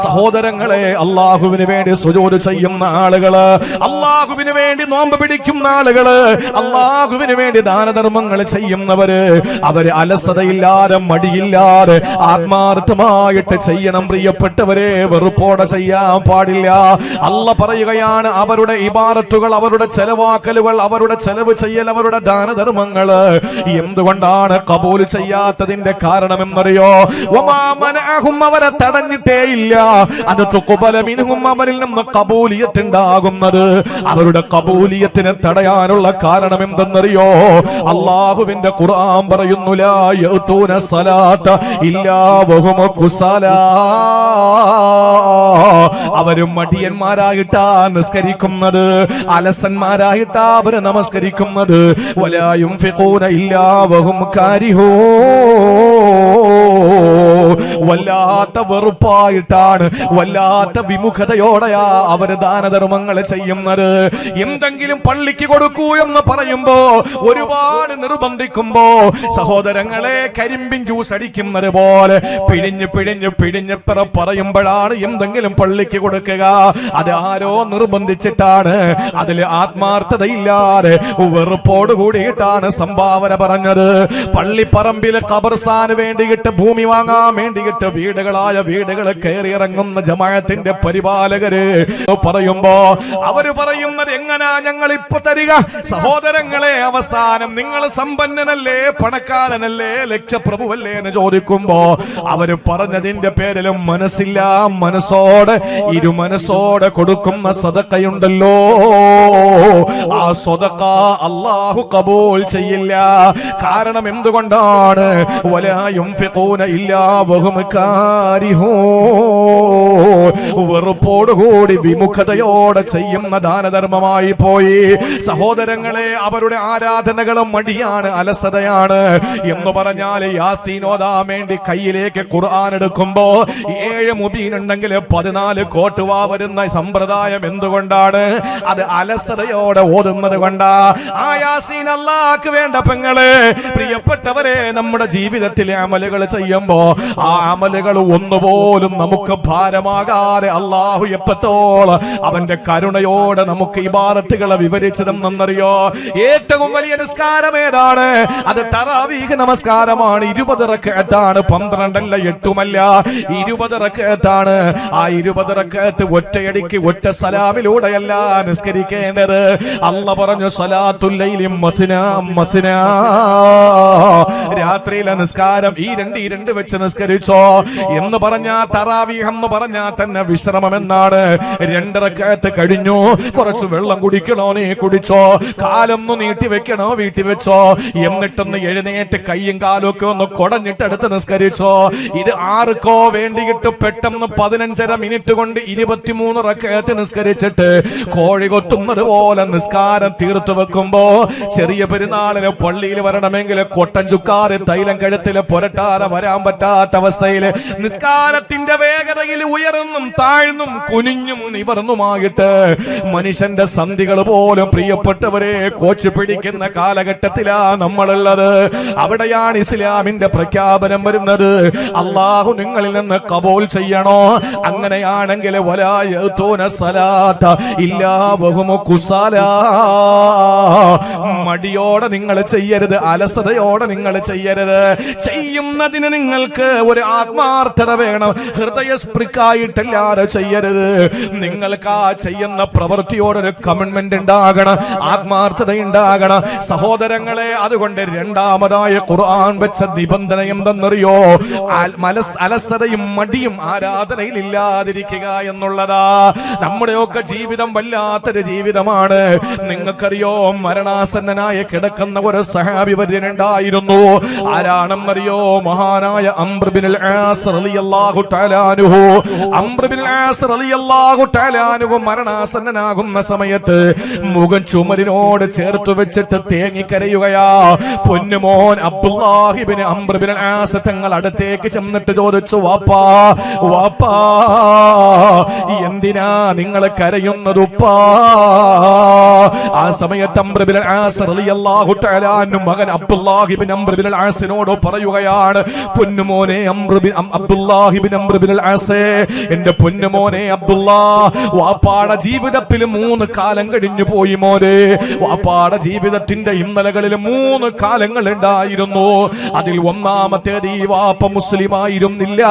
സഹോദരങ്ങളെ, അള്ളാഹുവിന് വേണ്ടി സുജൂദ് ചെയ്യുന്ന ആളുകള്, അള്ളാഹുവിന് വേണ്ടി നോമ്പ് പിടിക്കുന്ന ആളുകള്, അള്ളാഹുവിന് വേണ്ടി ദാനധർമ്മങ്ങൾ ചെയ്യുന്നവര്, അവര് അലസതയില്ലാതെ മടിയില്ലാതെ ആത്മാർത്ഥമായിട്ട് ചെയ്യണം. പ്രിയപ്പെട്ടവരെ, വെറുപ്പോടെ ചെയ്യാൻ പാടില്ല. അല്ലാഹ് പറയുകയാണ്, അവരുടെ ഇബാദത്തുകൾ, അവരുടെ ചെലവാക്കലുകൾ, അവരുടെ ചെലവ് ചെയ്യൽ, അവരുടെ ദാനധർമ്മങ്ങള് എന്തുകൊണ്ടാണ് കബൂൽ ചെയ്യാത്തതിന്റെ കാരണമെന്നറിയോ? വമാ മനഅഹും, അവരെ തടഞ്ഞിട്ടേയില്ല, അത് തുഖബല മിൻഹും, അവരിൽ നിന്ന് കബൂലിയത്ത് ഉണ്ടാകുന്നത്. അവരുടെ കബൂലിയത്തിനെ തടയാനുള്ള കാരണം എന്തെന്നറിയോ? അല്ലാഹുവിന്റെ ഖുർആൻ പറയുന്നു, ലാ യഅതൂന സലാത്ത ഇല്ലാ വഹും കുസലാ, അവര് മടിയന്മാരായിട്ടാ നിസ്കരിക്കുന്നത്, അലസന്മാരായിട്ടാ അവര് നമസ്കരിക്കുന്നത്. വലാ യുൻഫിഖൂന ഇല്ലാ വഹും കാരിഹൂൻ, വല്ലാത്ത വെറുപ്പായിട്ടാണ്, വല്ലാത്ത വിമുഖതയോടെയാ അവര് ദാനധർമ്മങ്ങൾ ചെയ്യുന്നത്. എന്തെങ്കിലും പള്ളിക്ക് കൊടുക്കൂ എന്ന് പറയുമ്പോ, ഒരുപാട് നിർബന്ധിക്കുമ്പോ, സഹോദരങ്ങളെ, കരിമ്പിൻ ജ്യൂസ് അടിക്കുന്നത് പോലെ പിഴിഞ്ഞ് പിഴിഞ്ഞ് പിഴിഞ്ഞ് പറയുമ്പോഴാണ് എന്തെങ്കിലും പള്ളിക്ക് കൊടുക്കുക. അത് ആരോ നിർബന്ധിച്ചിട്ടാണ്, അതിൽ ആത്മാർത്ഥതയില്ലാതെ വെറുപ്പോട് കൂടിയിട്ടാണ് സംഭാവന പറഞ്ഞത്. പള്ളിപ്പറമ്പിലെ ഖബർസ്ഥാന് വേണ്ടിയിട്ട്, ഭൂമി വാങ്ങാൻ വേണ്ടിയിട്ട് വീടുകളായ വീടുകൾ കയറിയിറങ്ങുന്ന ജമാഅത്തിന്റെ പരിപാലകര് പറയുമ്പോ അവര് പറയുന്നത് എങ്ങനാ ഞങ്ങൾ ഇപ്പൊ തരിക? സഹോദരങ്ങളെ, അവസാനം നിങ്ങൾ സമ്പന്നനല്ലേ, പണക്കാരനല്ലേ, ലക്ഷപ്രഭുവല്ലേ എന്ന് ചോദിക്കുമ്പോ അവര് പറഞ്ഞതിന്റെ പേരിലും മനസ്സില്ല, മനസ്സോടെ ഇരുമനസ്സോടെ കൊടുക്കുന്ന സദഖയുണ്ടല്ലോ, ആ സദഖ അല്ലാഹു കബൂൽ ചെയ്യില്ല. കാരണം എന്തുകൊണ്ടാണ്? വലാ യുൻഫിഖൂന ഇല്ലാ വഹും കാരിഹൂൻ, വെറുപ്പോടുകൂടി വിമുഖതയോടെ ചെയ്യുന്ന ദാനധർമ്മമായി പോയി. സഹോദരങ്ങളെ, അവരുടെ ആരാധനകളും മടിയാണ്, അലസതയാണ്. എന്ന് പറഞ്ഞാൽ യാസീൻ ഓതാൻ വേണ്ടി കയ്യിലേക്ക് ഖുർആൻ എടുക്കുമ്പോ 7 മുബീൻ ഉണ്ടെങ്കിൽ 14 കോട്ടുവാ വരുന്ന സമ്പ്രദായം എന്തുകൊണ്ടാണ്? അത് അലസതയോടെ ഓതുന്നത് കൊണ്ടാ. ആ യാസീൻ അല്ലാഹ്ക്ക് വേണ്ട പെങ്ങളെ, പ്രിയപ്പെട്ടവരെ, നമ്മുടെ ജീവിതത്തിലെ അമലുകൾ ചെയ്യുമ്പോ ആ അമലുകൾ ഒന്നുപോലും നമുക്ക് ഭാരമാകാതെ അല്ലാഹു എപ്പത്തോളം അവന്റെ കരുണയോടെ നമുക്ക് ഇബാദത്തുകളെ വിവരിച്ചതെന്നറിയോ? ഏറ്റവും വലിയ നിസ്കാരം ഏതാണ്? അത് തറാവീഹ് നമസ്കാരമാണ്. 20 റക്അത്താണ്, 12 അല്ല, 8 20 റക്അത്താണ്. ആ 20 റക്അത്ത് ഒറ്റയടിക്ക് ഒറ്റ സലാമിലൂടെയല്ല നിസ്കരിക്കേണ്ടത്. അല്ലാഹ് പറഞ്ഞു, സ്വലാത്തുൽ ലൈലി മസ്നാ മസ്നാ, രാത്രിയിലെ നിസ്കാരം ഈ രണ്ട് വെച്ച് നിസ്കരിച്ചോ എന്ന് പറഞ്ഞാ തറാവീഹ് എന്ന് പറഞ്ഞാ തന്നെ വിശ്രമം എന്നാണ്. 2 റക്അത്ത് കഴിഞ്ഞു, കുറച്ച് വെള്ളം കുടിക്കണോ നീ കുടിച്ചോ, കാലൊന്ന് നീട്ടി വെക്കണോ വീട്ടി വെച്ചോ, എന്നിട്ടൊന്ന് എഴുന്നേറ്റ് കയ്യും കാലും ഒക്കെ ഒന്ന് കൊടഞ്ഞിട്ടെടുത്ത് നിസ്കരിച്ചോ. ഇത് ആർക്കോ വേണ്ടിയിട്ട് പെട്ടെന്ന് 15.5 മിനിറ്റ് കൊണ്ട് 23 റക്അത്ത് നിസ്കരിച്ചിട്ട് കോഴി കൊത്തുന്നത് പോലെ നിസ്കാരം തീർത്തു വെക്കുമ്പോ, ചെറിയ പെരുന്നാളിന് പള്ളിയിൽ വരണമെങ്കിൽ കൊട്ടൻ ചുക്കാറ് തൈലം കഴുത്തില് പുരട്ടാതെ വരാൻ പറ്റാത്ത അവസ്ഥയിൽ നിസ്കാരത്തിന്റെ വേഗതയിൽ ഉയർന്നും താഴ്ന്നും കുനിഞ്ഞും നിവർന്നുമായിട്ട് മനുഷ്യന്റെ സന്ധികൾ പോലും, പ്രിയപ്പെട്ടവരെ, കോച്ച് പിടിക്കുന്ന കാലഘട്ടത്തിലാ നമ്മളുള്ളത്. അവിടെയാണ് ഇസ്ലാമിന്റെ പ്രഖ്യാപനം വരുന്നത്. അല്ലാഹു നിങ്ങളിൽ നിന്ന് കബൂൽ ചെയ്യണോ? അങ്ങനെയാണെങ്കിൽ വലാ യഅതൂന സലാത്ത ഇല്ലാ വഹും കുസലാ, മടിയോടെ നിങ്ങൾ ചെയ്യരുത്, അലസതയോടെ നിങ്ങൾ ചെയ്യരുത്. ചെയ്യുന്നതിന് നിങ്ങൾക്ക് ഒരു ആത്മാർത്ഥത വേണം, ഹൃദയസ്പൃക്കായിട്ടല്ലാതെ ചെയ്യരുത്. നിങ്ങൾക്ക് ആ ചെയ്യുന്ന പ്രവൃത്തിയോടൊരു കമ്മിറ്റ്മെന്റ് ഉണ്ടാകണം, ആത്മാർത്ഥത ഉണ്ടാകണം. സഹോദരങ്ങളെ, അതുകൊണ്ട് രണ്ടാമതായ ഖുർആൻ വെച്ച നിബന്ധന എന്തെന്നറിയോ? അലസതയും മടിയും ആരാധനയിൽ ഇല്ലാതിരിക്കുക എന്നുള്ളതാ. നമ്മുടെയൊക്കെ ജീവിതം വല്ലാത്തൊരു ജീവിതമാണ്. നിങ്ങൾക്കറിയോ, മരണാസന്നനായ കിടക്കുന്ന ഒരു സഹാബി വര്യനുണ്ടായിരുന്നു. ആരാണെന്നറിയോ? മഹാനായ അംർ ബിനുൽ ആസ് റളിയല്ലാഹു തആല അൻഹു. അംർ ബിനുൽ ആസ് റളിയല്ലാഹു തആല അൻഹു മരണാസന്നനാകുന്ന സമയത്ത് മുഖം ചുമരിനോട് ചേർത്ത് വെച്ചിട്ട് തേങ്ങിക്കരയുകയാ. പൊന്നുമോൻ അബ്ദുല്ലാഹി ഇബ്നു അംർ ബിനുൽ ആസ് തങ്ങൾ അടുത്തേക്ക് ചെന്നിട്ട് ചോദിച്ചു, വാപ്പാ വാപ്പാ, എന്തിനാ നിങ്ങൾ കരയുന്നത് ഉപ്പാ? ആ സമയത്ത് അംർ ബിനുൽ ആസ് റളിയല്ലാഹു തആല അൻഹു മകൻ അബ്ദുല്ലാഹി ഇബ്നു അംർ ബിനുൽ ആസിനോട് പറയുകയാണ്, പൊന്നുമോനെ അബ്ദുല്ലാഹി ഇബ്നു അംർ ബിനുൽ ആസ്, എന്റെ പൊന്നുമോനെ അബ്ദുള്ള, വാപ്പാടെ ജീവിതത്തിൽ 3 കാലം കഴിഞ്ഞു പോയി മോനെ. വാപ്പാടെ ജീവിതത്തിന്റെ ഇന്നലകളിൽ 3 കാലങ്ങൾ ഉണ്ടായിരുന്നു. അതിൽ ഒന്നാമത്തേത് ഈ വാപ്പ മുസ്ലിം ആയിരുന്നില്ല,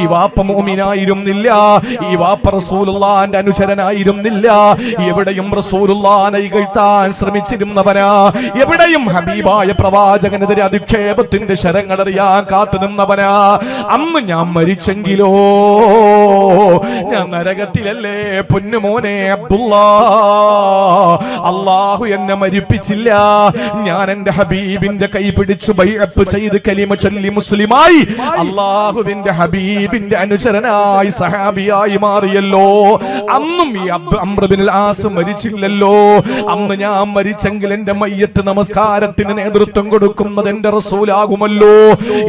ഈ വാപ്പ മുഅ്മിനായിരുന്നില്ല, ഈ വാപ്പ റസൂലുള്ളാഹിന്റെ അനുചരനായിരുന്നില്ല. എവിടെയും റസൂലുള്ളാഹിനെ ഇകഴ്ത്താൻ ശ്രമിച്ചിരുന്നവനാ, എവിടെയും ഹബീബായ പ്രവാചകനെതിരെ അധിക്ഷേപത്തിന്റെ ശരങ്ങളറിയാൻ കാത്തുനിന്നവനാ. അന്ന് ഞാൻ മരിച്ചെങ്കിലോ ഞാൻ നരകത്തിലല്ലേ പൊന്നുമോനെ അബ്ദുള്ള. അല്ലാഹു എന്നെ മരിപ്പിച്ചില്ല. ഞാൻ എന്റെ ഹബീബിന്റെ കൈ പിടിച്ച് ബൈഅത്ത് ചെയ്ത് കലിമ ചൊല്ലി മുസ്ലിമായി അല്ലാഹുവിന്റെ ഹബീബിന്റെ അനുചരനായി സഹാബിയായി മാറിയല്ലോ. അന്നും ഈ അംർ ഇബ്നുൽ ആസ് മരിച്ചില്ലല്ലോ. അന്ന് ഞാൻ മരിച്ചെങ്കിൽ എന്റെ മയ്യത്ത് നമസ്കാരത്തിന് നേതൃത്വം കൊടുക്കുന്നത് എന്റെ റസൂലാകുമല്ലോ.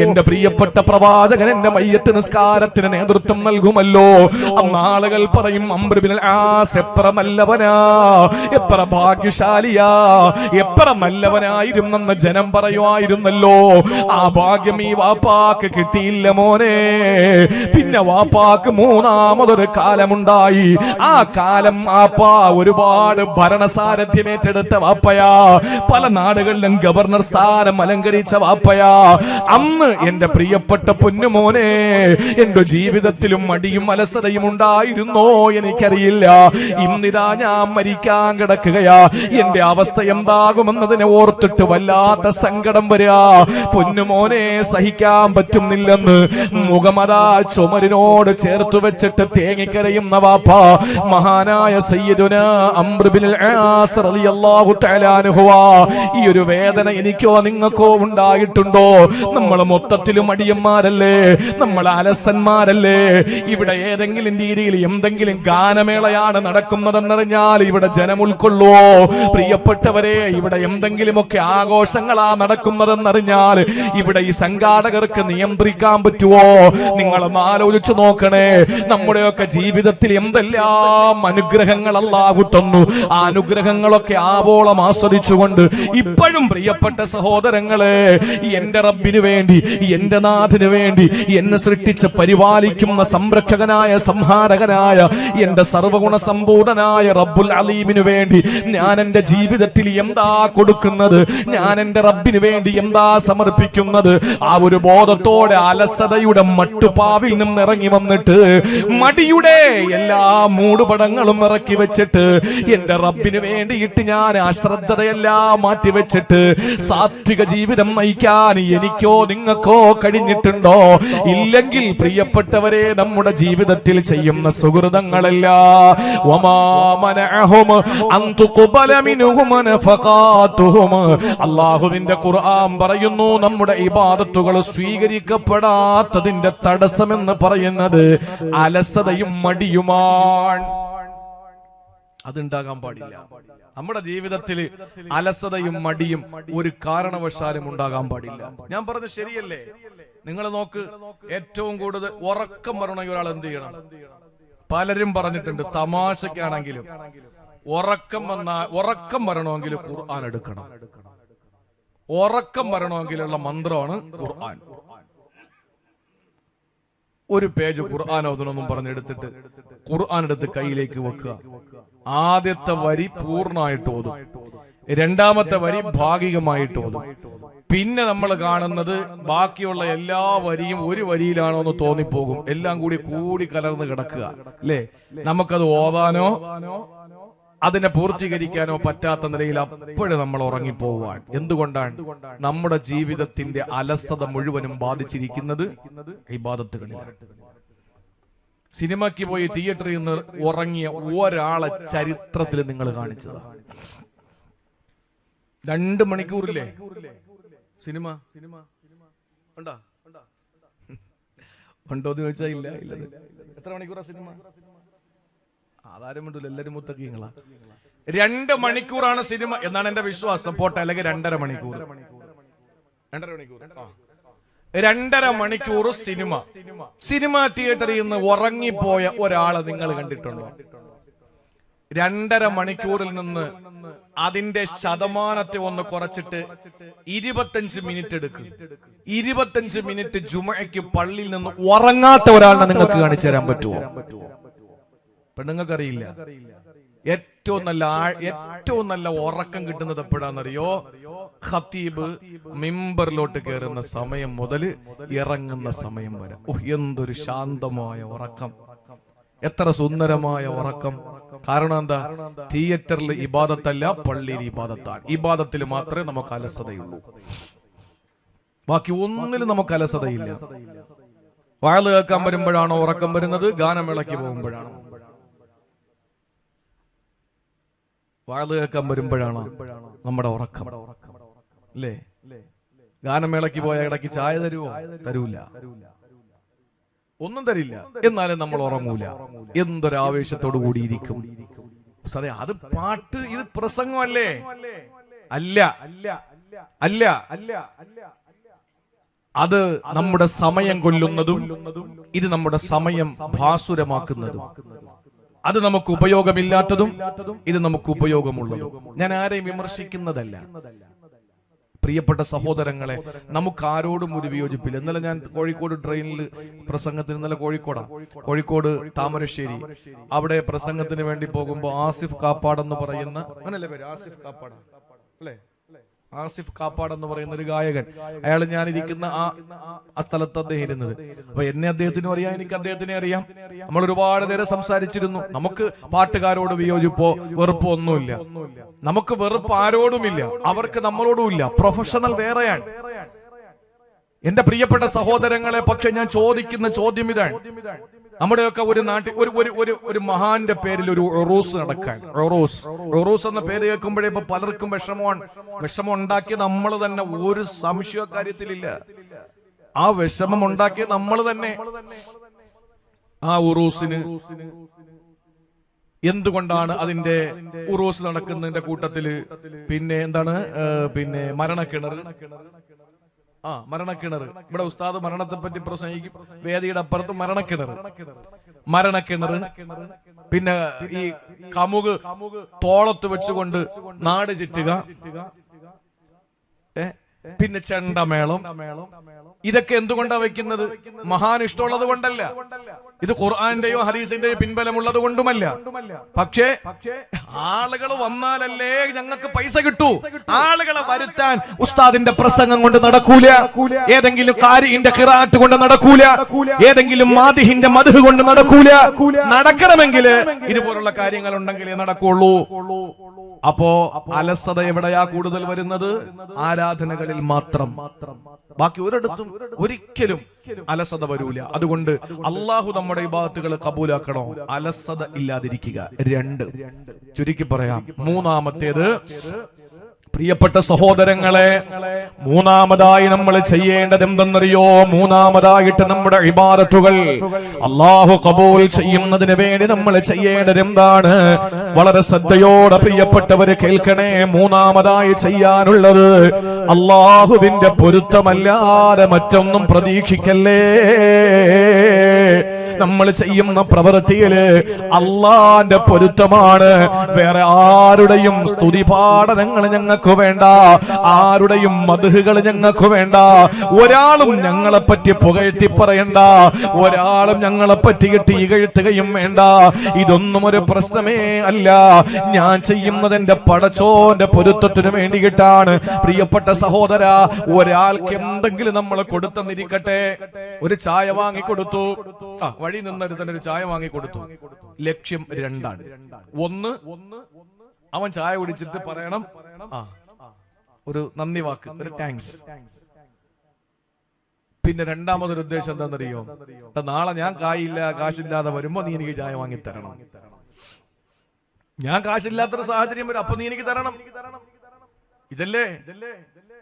എന്റെ പ്രിയപ്പെട്ട പ്രവാചകൻ എന്റെ മയ്യത്ത് നിസ്കാരത്തിന് നേതൃത്വം നൽകുമല്ലോ. അന്ന് ആളുകൾ പറയും അംർ ഇബ്നുൽ ആസ് എത്ര നല്ലവനാ, എത്ര ഭാഗ്യശാലിയാ, എത്ര നല്ലവനായിരുന്നെന്ന് ജനം പറയുമായിരുന്നല്ലോ. ആ ഭാഗ്യം ഈ വാപ്പാക്ക് കിട്ടിയില്ല മോനെ. പിന്നെ വാപ്പാക്ക് 3ാമതൊരു കാലമുണ്ടായി. ആ കാലം വാപ്പാ ഒരുപാട് ഭരണസാരഥ്യം ഏറ്റെടുത്ത വാപ്പയാ, പല നാടുകളിലും ഗവർണർ സ്ഥാനം അലങ്കരിച്ച വാപ്പയാ. അന്ന് എന്റെ പ്രിയപ്പെട്ട പൊന്നുമോനെ എന്റെ ജീവിതത്തിലും മടിയും അലസതയും ഉണ്ടായിരുന്നോ എനിക്കറിയില്ല. ഇന്നിതാ ഞാൻ മരിക്കാൻ കിടക്കുകയാ. എന്റെ അവസ്ഥ എന്താകുമെന്നതിനെ ഓർത്തിട്ട് വല്ലാത്ത സങ്കടം വരിക. പൊന്നുമോനെ സഹിക്കാൻ പറ്റുന്നില്ലെന്ന് മുഖമതാ ചുമരിനോട് ചേർത്ത് വെച്ചിട്ട് തേങ്ങിക്കരയുന്ന വാപ്പ മഹാനായ സയ്യിദുനാ അംർ ഇബ്നുൽ ആസ് റളിയല്ലാഹു തആല അൻഹു. ഈ ഒരു വേദന എനിക്കോ നിങ്ങൾക്കോ ഉണ്ടായിട്ടുണ്ടോ? നമ്മൾ മൊത്തത്തിലും മടിയന്മാരല്ലേ, നമ്മൾ അലസന്മാരല്ലേ? ഇവിടെ ഏതെങ്കിലും രീതിയിൽ എന്തെങ്കിലും ഗാനമേളയാണ് നടക്കുന്നതെന്നറിഞ്ഞാൽ ഇവിടെ ജനം ഉൾക്കൊള്ളുവോ? പ്രിയപ്പെട്ടവരെ, ഇവിടെ എന്തെങ്കിലുമൊക്കെ ആഘോഷങ്ങളാ നടക്കുന്നതെന്നറിഞ്ഞാൽ ഇവിടെ ഈ സംഘാടകർക്ക് നിയന്ത്രിക്കാൻ പറ്റുവോ? നിങ്ങളൊന്ന് ആലോചിച്ചു നോക്കണേ. നമ്മുടെയൊക്കെ ജീവിതത്തിൽ എന്തെല്ലാം അനുഗ്രഹങ്ങൾ അല്ലാഹു തന്നു. ആ അനുഗ്രഹങ്ങളൊക്കെ ആവോളം ആസ്വദിച്ചുകൊണ്ട് ഇപ്പോഴും പ്രിയപ്പെട്ട സഹോദരങ്ങളെ, എന്റെ റബ്ബിന് വേണ്ടി, എന്റെ നാഥിന് വേണ്ടി, എന്നെ സൃഷ്ടിച്ച് പരിപാലിക്കുന്ന സംരക്ഷകനായ സംഹാരകനായ എന്റെ സർവഗുണ സമ്പൂർണനായ റബ്ബുൽ അലീമിനു വേണ്ടി ഞാൻ എന്റെ ജീവിതത്തിൽ എന്താ കൊടുക്കുന്നത്, ഞാൻ എന്റെ റബ്ബിന് വേണ്ടി എന്താ സമർപ്പിക്കുന്നത്? ആ ഒരു ബോധത്തോടെ അലസതയുടെ മട്ടുപാവിൽ നിന്ന് ഇറങ്ങി വന്നിട്ട് മടിയുടെ എല്ലാ മൂടുപടങ്ങളും ഇറക്കി വെച്ചിട്ട് എന്റെ റബ്ബിന് വേണ്ടിയിട്ട് ഞാൻ അശ്രദ്ധതയെല്ലാം മാറ്റിവെച്ചിട്ട് സാത്വിക ജീവിതം നയിക്കാൻ എനിക്കോ നിങ്ങൾക്കോ കഴിഞ്ഞിട്ടുണ്ടോ? ഇല്ലെങ്കിൽ പ്രിയപ്പെട്ടവരെ, നമ്മുടെ ജീവിതത്തിൽ ചെയ്യുന്ന സുഹൃതങ്ങളല്ല അല്ലാഹുവിന്റെ ഖുർആൻ പറയുന്നു, നമ്മുടെ ഇബാദത്തുകൾ സ്വീകരിക്കപ്പെടാത്തതിന്റെ തടസ്സമെന്ന് പറയുന്നത് അലസതയും മടിയുമാണ്. അതുണ്ടാകാൻ പാടില്ല. നമ്മുടെ ജീവിതത്തിൽ അലസതയും മടിയും ഒരു കാരണവശാലും ഉണ്ടാകാൻ പാടില്ല. ഞാൻ പറഞ്ഞത് ശരിയല്ലേ? നിങ്ങൾ നോക്ക്, ഏറ്റവും കൂടുതൽ ഉറക്കം വരണമെങ്കിൽ ഒരാൾ എന്ത് ചെയ്യണം? പലരും പറഞ്ഞിട്ടുണ്ട്, തമാശക്കാണെങ്കിലും ഉറക്കം വരണമെങ്കിൽ ഖുർആൻ എടുക്കണം. ഉറക്കം വരണമെങ്കിലുള്ള മന്ത്രമാണ് ഖുർആൻ. ഒരു പേജ് ഖുർആൻ ഓതണമെന്നും പറഞ്ഞെടുത്തിട്ട് ഖുർആൻ എടുത്ത് കയ്യിലേക്ക് വെക്കുക. ആദ്യത്തെ വരി പൂർണ്ണമായിട്ട് ഓതും, രണ്ടാമത്തെ വരി ഭാഗികമായിട്ട് ഓതും. പിന്നെ നമ്മൾ കാണുന്നത് ബാക്കിയുള്ള എല്ലാ വരിയും ഒരു വരിയിലാണോ എന്ന് തോന്നിപ്പോകും. എല്ലാം കൂടി കലർന്ന് കിടക്കുക അല്ലേ? നമുക്കത് ഓതാനോ അതിനെ പൂർത്തീകരിക്കാനോ പറ്റാത്ത നിലയിൽ അപ്പോഴും നമ്മൾ ഉറങ്ങിപ്പോവാൻ. എന്തുകൊണ്ടാണ്? നമ്മുടെ ജീവിതത്തിന്റെ അലസത മുഴുവനും ബാധിച്ചിരിക്കുന്നത് ഇബാദത്തുകളിലാണ്. സിനിമയ്ക്ക് പോയി തിയേറ്ററിൽ നിന്ന് ഉറങ്ങിയ ഒരാളെ ചരിത്രത്തിൽ നിങ്ങൾ കാണിച്ചതാ. 2 മണിക്കൂറില്ലേ സിനിമ? ഉണ്ടോന്ന് ചോദിച്ചാൽ ഇല്ല. എത്ര മണിക്കൂറാ സിനിമ? ആധാരം ഉണ്ടല്ലോ, എല്ലാരും മുത്തക്കിങ്ങളാ. 2 മണിക്കൂറാണ് സിനിമ എന്നാണ് എന്റെ വിശ്വാസം. പോട്ടെ, അല്ലെങ്കിൽ 2.5 മണിക്കൂർ. 2.5 മണിക്കൂർ സിനിമ തിയേറ്ററിൽ നിന്ന് ഉറങ്ങിപ്പോയ ഒരാളെ നിങ്ങൾ കണ്ടിട്ടുണ്ടോ? 2.5 മണിക്കൂറിൽ നിന്ന് അതിന്റെ ശതമാനത്തെ ഒന്ന് കുറച്ചിട്ട് 25 മിനിറ്റ് എടുക്കും. 25 മിനിറ്റ് ജുമഅയ്ക്ക് പള്ളിയിൽ നിന്ന് ഉറങ്ങാത്ത ഒരാളിനെ നിങ്ങൾക്ക് കാണിച്ചു തരാൻ പറ്റുമോ? പെണ്ണുങ്ങൾക്കറിയില്ല. ഏറ്റവും നല്ല ഉറക്കം കിട്ടുന്നത് എപ്പോഴാണെന്നറിയോ? ഖത്തീബ് മിമ്പറിലോട്ട് കയറുന്ന സമയം മുതൽ ഇറങ്ങുന്ന സമയം വരെ. എന്തൊരു ശാന്തമായ ഉറക്കം, എത്ര സുന്ദരമായ ഉറക്കം. കാരണം എന്താ? തിയേറ്ററിൽ ഇബാദത്തല്ല, പള്ളിയിൽ ഇബാദത്താണ്. ഇബാദത്തിൽ മാത്രമേ നമുക്ക് അലസതയുള്ളൂ, ബാക്കി ഒന്നിലും നമുക്ക് അലസതയില്ല. വഅദ് കേൾക്കാൻ വരുമ്പോഴാണോ ഉറക്കം വരുന്നത്? ഗാനമേളയ്ക്ക് പോകുമ്പോഴാണോ? വഅദ് കേൾക്കാൻ വരുമ്പോഴാണോ നമ്മുടെ ഉറക്കം? അല്ലേ? ഗാനമേളയ്ക്ക് പോയ ഇടയ്ക്ക് ചായ തരുവോ? തരൂല, ഒന്നും തരില്ല. എന്നാലും നമ്മൾ ഉറങ്ങൂല. എന്തൊരാവേശത്തോടു കൂടിയിരിക്കും. അത് പാട്ട്, ഇത് പ്രസംഗമല്ലേ? അല്ല, അല്ല, അത് നമ്മുടെ സമയം കൊല്ലുന്നതും ഇത് നമ്മുടെ സമയം ഭാസുരമാക്കുന്നതും, അത് നമുക്ക് ഉപയോഗമില്ലാത്തതും ഇത് നമുക്ക് ഉപയോഗമുള്ളതും. ഞാൻ ആരെയും വിമർശിക്കുന്നതല്ല. പ്രിയപ്പെട്ട സഹോദരങ്ങളെ, നമുക്ക് ആരോടും ഒരു വിയോജിപ്പില്ല. ഇന്നലെ ഞാൻ കോഴിക്കോട് ട്രെയിനിൽ പ്രസംഗത്തിന്, ഇന്നലെ കോഴിക്കോട് താമരശ്ശേരി, അവിടെ പ്രസംഗത്തിന് വേണ്ടി പോകുമ്പോൾ ആസിഫ് കാപ്പാട് എന്ന് പറയുന്ന, അങ്ങനല്ലേ പേര്? ആസിഫ് കാപ്പാട് അല്ലേ? ആസിഫ് കാപ്പാട് എന്ന് പറയുന്ന ഒരു ഗായകൻ, അയാൾ ഞാനിരിക്കുന്ന ആ സ്ഥലത്ത് അദ്ദേഹം ഇരുന്നത്. അപ്പൊ എന്നെ അദ്ദേഹത്തിനും അറിയാം, എനിക്ക് അദ്ദേഹത്തിനെ അറിയാം. നമ്മൾ ഒരുപാട് നേരം സംസാരിച്ചിരുന്നു. നമുക്ക് പാട്ടുകാരോട് വിയോജിപ്പോ വെറുപ്പോ ഒന്നുമില്ല. നമുക്ക് വെറുപ്പ് ആരോടുമില്ല, അവർക്ക് നമ്മളോടുമില്ല. പ്രൊഫഷണൽ വേറെയാണ് എന്റെ പ്രിയപ്പെട്ട സഹോദരങ്ങളെ. പക്ഷെ ഞാൻ ചോദിക്കുന്ന ചോദ്യം ഇതാണ്. നമ്മുടെയൊക്കെ ഒരു നാട്ടിൽ ഒരു മഹാന്റെ പേരിൽ ഒരു ഉറൂസ് നടക്കാൻ. ഉറൂസ് എന്ന പേര് കേൾക്കുമ്പോഴേ ഇപ്പൊ പലർക്കും വിഷമം ഉണ്ടാക്കിയ നമ്മൾ തന്നെ, ഒരു സംശയ കാര്യത്തിലില്ല. ആ വിഷമം ഉണ്ടാക്കിയ നമ്മൾ തന്നെ. ആ ഉറൂസിന് എന്തുകൊണ്ടാണ് അതിന്റെ ഉറൂസ് നടക്കുന്നതിന്റെ കൂട്ടത്തില് പിന്നെ എന്താണ്, പിന്നെ മരണക്കിണർ. മരണക്കിണർ. ഇവിടെ ഉസ്താദ് മരണത്തെ പറ്റി പ്രസംഗിക്കും, വേദിയുടെ അപ്പുറത്ത് മരണക്കിണർ. പിന്നെ ഈ കമുക് തോളത്ത് വെച്ചുകൊണ്ട് നാട് ചുറ്റുക, പിന്നെ ചെണ്ടമേളം. ഇതൊക്കെ എന്തുകൊണ്ടാ വെക്കുന്നത്? മഹാൻ ഇഷ്ടമുള്ളത് കൊണ്ടല്ല, ഇത് ഖുർആന്റെയോ ഹദീസിന്റെയോ പിൻബലമുള്ളത് കൊണ്ടുമല്ല. പക്ഷേ ആളുകൾ വന്നാലല്ലേ ഞങ്ങൾക്ക് പൈസ കിട്ടൂ. ആളുകളെ വരുത്താൻ ഉസ്താദിന്റെ പ്രസംഗം കൊണ്ട് നടക്കൂല, ഏതെങ്കിലും ഖാരിഇന്റെ ഖിറാഅത്ത് കൊണ്ട് നടക്കൂല, ഏതെങ്കിലും മാദിഹിന്റെ മദ്ഹ് കൊണ്ട് നടക്കൂല. നടക്കണമെങ്കിൽ ഇതുപോലുള്ള കാര്യങ്ങൾ ഉണ്ടെങ്കിലേ നടക്കുള്ളൂ. അപ്പോ അലസത എവിടെയാ കൂടുതൽ വരുന്നത്? ആരാധനകളിൽ മാത്രം. ബാക്കി ഒരിടത്തും ഒരിക്കലും അലസത വരൂല. അതുകൊണ്ട് അള്ളാഹു നമ്മുടെ ഇബാദത്തുകൾ കബൂലാക്കണോ? അലസത ഇല്ലാതിരിക്കുക. 2 ചുരുക്കി പറയാം. മൂന്നാമത്തേത്, പ്രിയപ്പെട്ട സഹോദരങ്ങളെ, മൂന്നാമതായി നമ്മൾ ചെയ്യേണ്ടത് എന്തെന്നറിയോ? മൂന്നാമതായിട്ട് നമ്മുടെ ഇബാദത്തുകൾ അല്ലാഹു ഖബൂൽ ചെയ്യുന്നതിന് വേണ്ടി നമ്മൾ ചെയ്യേണ്ടത് എന്താണ്? വളരെ ശ്രദ്ധയോടെ പ്രിയപ്പെട്ടവര് കേൾക്കണേ. മൂന്നാമതായി ചെയ്യാനുള്ളത്, അല്ലാഹുവിന്റെ പൊരുത്തമല്ലാതെ മറ്റൊന്നും പ്രതീക്ഷിക്കല്ലേ. നമ്മൾ ചെയ്യുന്ന പ്രവൃത്തിയില് അള്ളാന്റെ പൊരുത്തമാണ്. വേറെ ആരുടെയും സ്തുതിപാഠനങ്ങൾ ഞങ്ങൾക്ക് വേണ്ട, ആരുടെയും മദ്ഹുകൾ ഞങ്ങൾക്ക് വേണ്ട. ഒരാളും ഞങ്ങളെപ്പറ്റി പുകഴ്ത്തി പറയണ്ട, ഒരാളും ഞങ്ങളെപ്പറ്റി ഇകഴ്ത്തുകയും വേണ്ട. ഇതൊന്നും ഒരു പ്രശ്നമേ അല്ല. ഞാൻ ചെയ്യുന്നത് എന്റെ പടച്ചോന്റെ പൊരുത്തത്തിന് വേണ്ടിയിട്ടാണ്. പ്രിയപ്പെട്ട സഹോദര, ഒരാൾക്ക് എന്തെങ്കിലും നമ്മൾ കൊടുത്തെന്നിരിക്കട്ടെ, ഒരു ചായ വാങ്ങിക്കൊടുത്തു, വഴി നിന്നൊരുത്തൻ ഒരു ചായ വാങ്ങിക്കൊടുത്തു. ലക്ഷ്യം 2ആണ്. ഒന്ന്, അവൻ ചായ കുടിച്ചിട്ട് പറയണം ഒരു നന്ദി വാക്ക്, ഒരു താങ്ക്സ്. പിന്നെ രണ്ടാമതൊരു ഉദ്ദേശം എന്താണെന്നറിയോ? നാളെ ഞാൻ കാശില്ലാതെ വരുമ്പോ നീ എനിക്ക് ചായ വാങ്ങി തരണം. ഞാൻ കാശില്ലാത്തൊരു സാഹചര്യം വരും, അപ്പൊ നീ എനിക്ക് തരണം. ഇതല്ലേ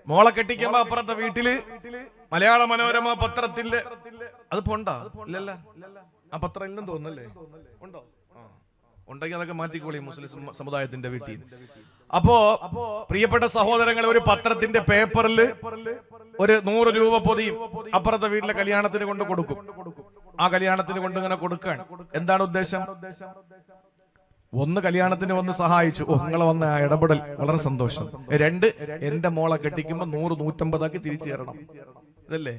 മോളെ കെട്ടിക്കുമ്പോ അപ്പുറത്തെ വീട്ടില് മലയാള മനോരമ പത്രത്തിന്റെ അത് പോണ്ട ഇല്ലല്ല, ആ പത്രം ഇല്ലെന്ന് തോന്നുന്നല്ലേ? ഉണ്ടോ? ഉണ്ടെങ്കിൽ അതൊക്കെ മാറ്റിക്കോളി മുസ്ലിം സമുദായത്തിന്റെ വീട്ടിൽ. അപ്പോ പ്രിയപ്പെട്ട സഹോദരങ്ങളെ, ഒരു പത്രത്തിന്റെ പേപ്പറിൽ ഒരു 100 രൂപ പൊതിയും അപ്പുറത്തെ വീട്ടിലെ കല്യാണത്തിന് കൊണ്ട് കൊടുക്കും. ആ കല്യാണത്തിന് കൊണ്ട് ഇങ്ങനെ കൊടുക്കാൻ എന്താണ് ഉദ്ദേശം? ഒന്ന്, കല്യാണത്തിന് വന്ന് സഹായിച്ചു, നിങ്ങളെ വന്ന ആ ഇടപെടൽ വളരെ സന്തോഷം. 2, എന്റെ മോളെ കെട്ടിക്കുമ്പോ 100-150 ആക്കി തിരിച്ചു തരണം. ഇതല്ലേ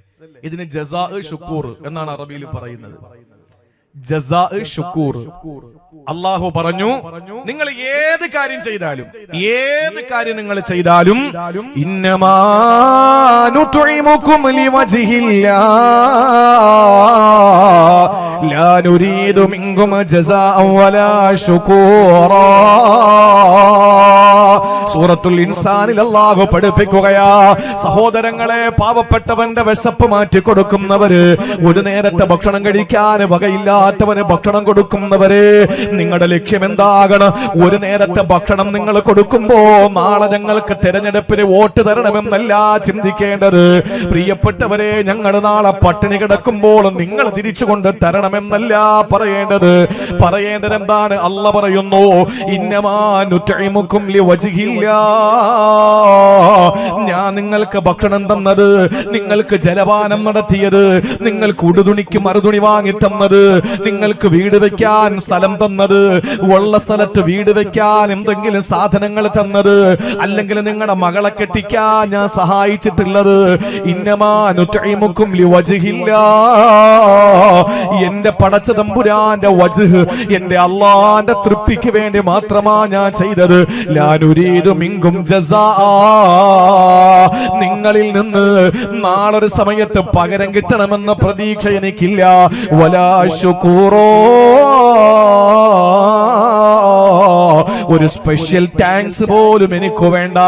ഇതിന് ജസാ ശുക്കൂർ എന്നാണ് അറബിയിൽ പറയുന്നത്. ജസാ ശുക്കൂർ. അള്ളാഹു പറഞ്ഞു, നിങ്ങൾ ഏത് കാര്യം നിങ്ങൾ ചെയ്താലും ഇന്നമാ നുത്ഇമുകും ലിവജ്ഹില്ലാഹ് ലാ നുരീദു മിൻകും ജസാഅൻ വലാ ശുകൂറാ. സൂറത്തുൽ ഇൻസാനിൽ അല്ലാഹു പഠിപ്പിക്കുകയാ, സഹോദരങ്ങളെ, പാവപ്പെട്ടവന്റെ വിശപ്പ് മാറ്റി കൊടുക്കുന്നവര്, ഒരു നേരത്തെ ഭക്ഷണം കഴിക്കാൻ വകയില്ലാത്തവന് ഭക്ഷണം കൊടുക്കുന്നവര്, നിങ്ങളുടെ ലക്ഷ്യം എന്താകണം? ഒരു നേരത്തെ ഭക്ഷണം നിങ്ങൾ കൊടുക്കുമ്പോ നാളെ ഞങ്ങൾക്ക് തെരഞ്ഞെടുപ്പിന് വോട്ട് തരണമെന്നല്ല ചിന്തിക്കേണ്ടത്. പ്രിയപ്പെട്ടവരെ, ഞങ്ങൾ നാളെ പട്ടിണി കിടക്കുമ്പോൾ നിങ്ങൾ തിരിച്ചുകൊണ്ട് തരണമെന്നല്ല പറയേണ്ടത് എന്താണ്? അല്ല പറയുന്നു, ഇന്നമാ നുത്ഇമുകും ലിവജ്ഹില്ലാഹ്, ഞാൻ നിങ്ങൾക്ക് ഭക്ഷണം തന്നത്, നിങ്ങൾക്ക് ജലപാനം നടത്തിയത്, നിങ്ങൾക്ക് ഉടുതുണിക്ക് മറുതുണി വാങ്ങി തന്നത്, നിങ്ങൾക്ക് വീട് വെക്കാൻ സ്ഥലം തന്നത്, ഉള്ള സ്ഥലത്ത് വീട് വെക്കാൻ എന്തെങ്കിലും സാധനങ്ങൾ തന്നത്, അല്ലെങ്കിൽ നിങ്ങളുടെ മകളെ കെട്ടിക്കാൻ ഞാൻ സഹായിച്ചിട്ടുള്ളത്, ഇന്നമാ നുത്ഇമുകും ലിവജ്ഹില്ലാഹ്, എന്റെ പടച്ച തമ്പുരാന്റെ വജ്ഹ്, എന്റെ അല്ലാഹുവിന്റെ തൃപ്തിക്ക് വേണ്ടി മാത്രമാ ഞാൻ ചെയ്തത്. ലാ നുരീദു മിൻകും ജസാഅ, നിങ്ങളിൽ നിന്ന് നാളൊരു സമയത്ത് പകരം കിട്ടണമെന്ന പ്രതീക്ഷ എനിക്കില്ല. വലാ ശുകൂറോ, ഒരു സ്പെഷ്യൽ താങ്ക്സ് പോലും എനിക്ക് വേണ്ട.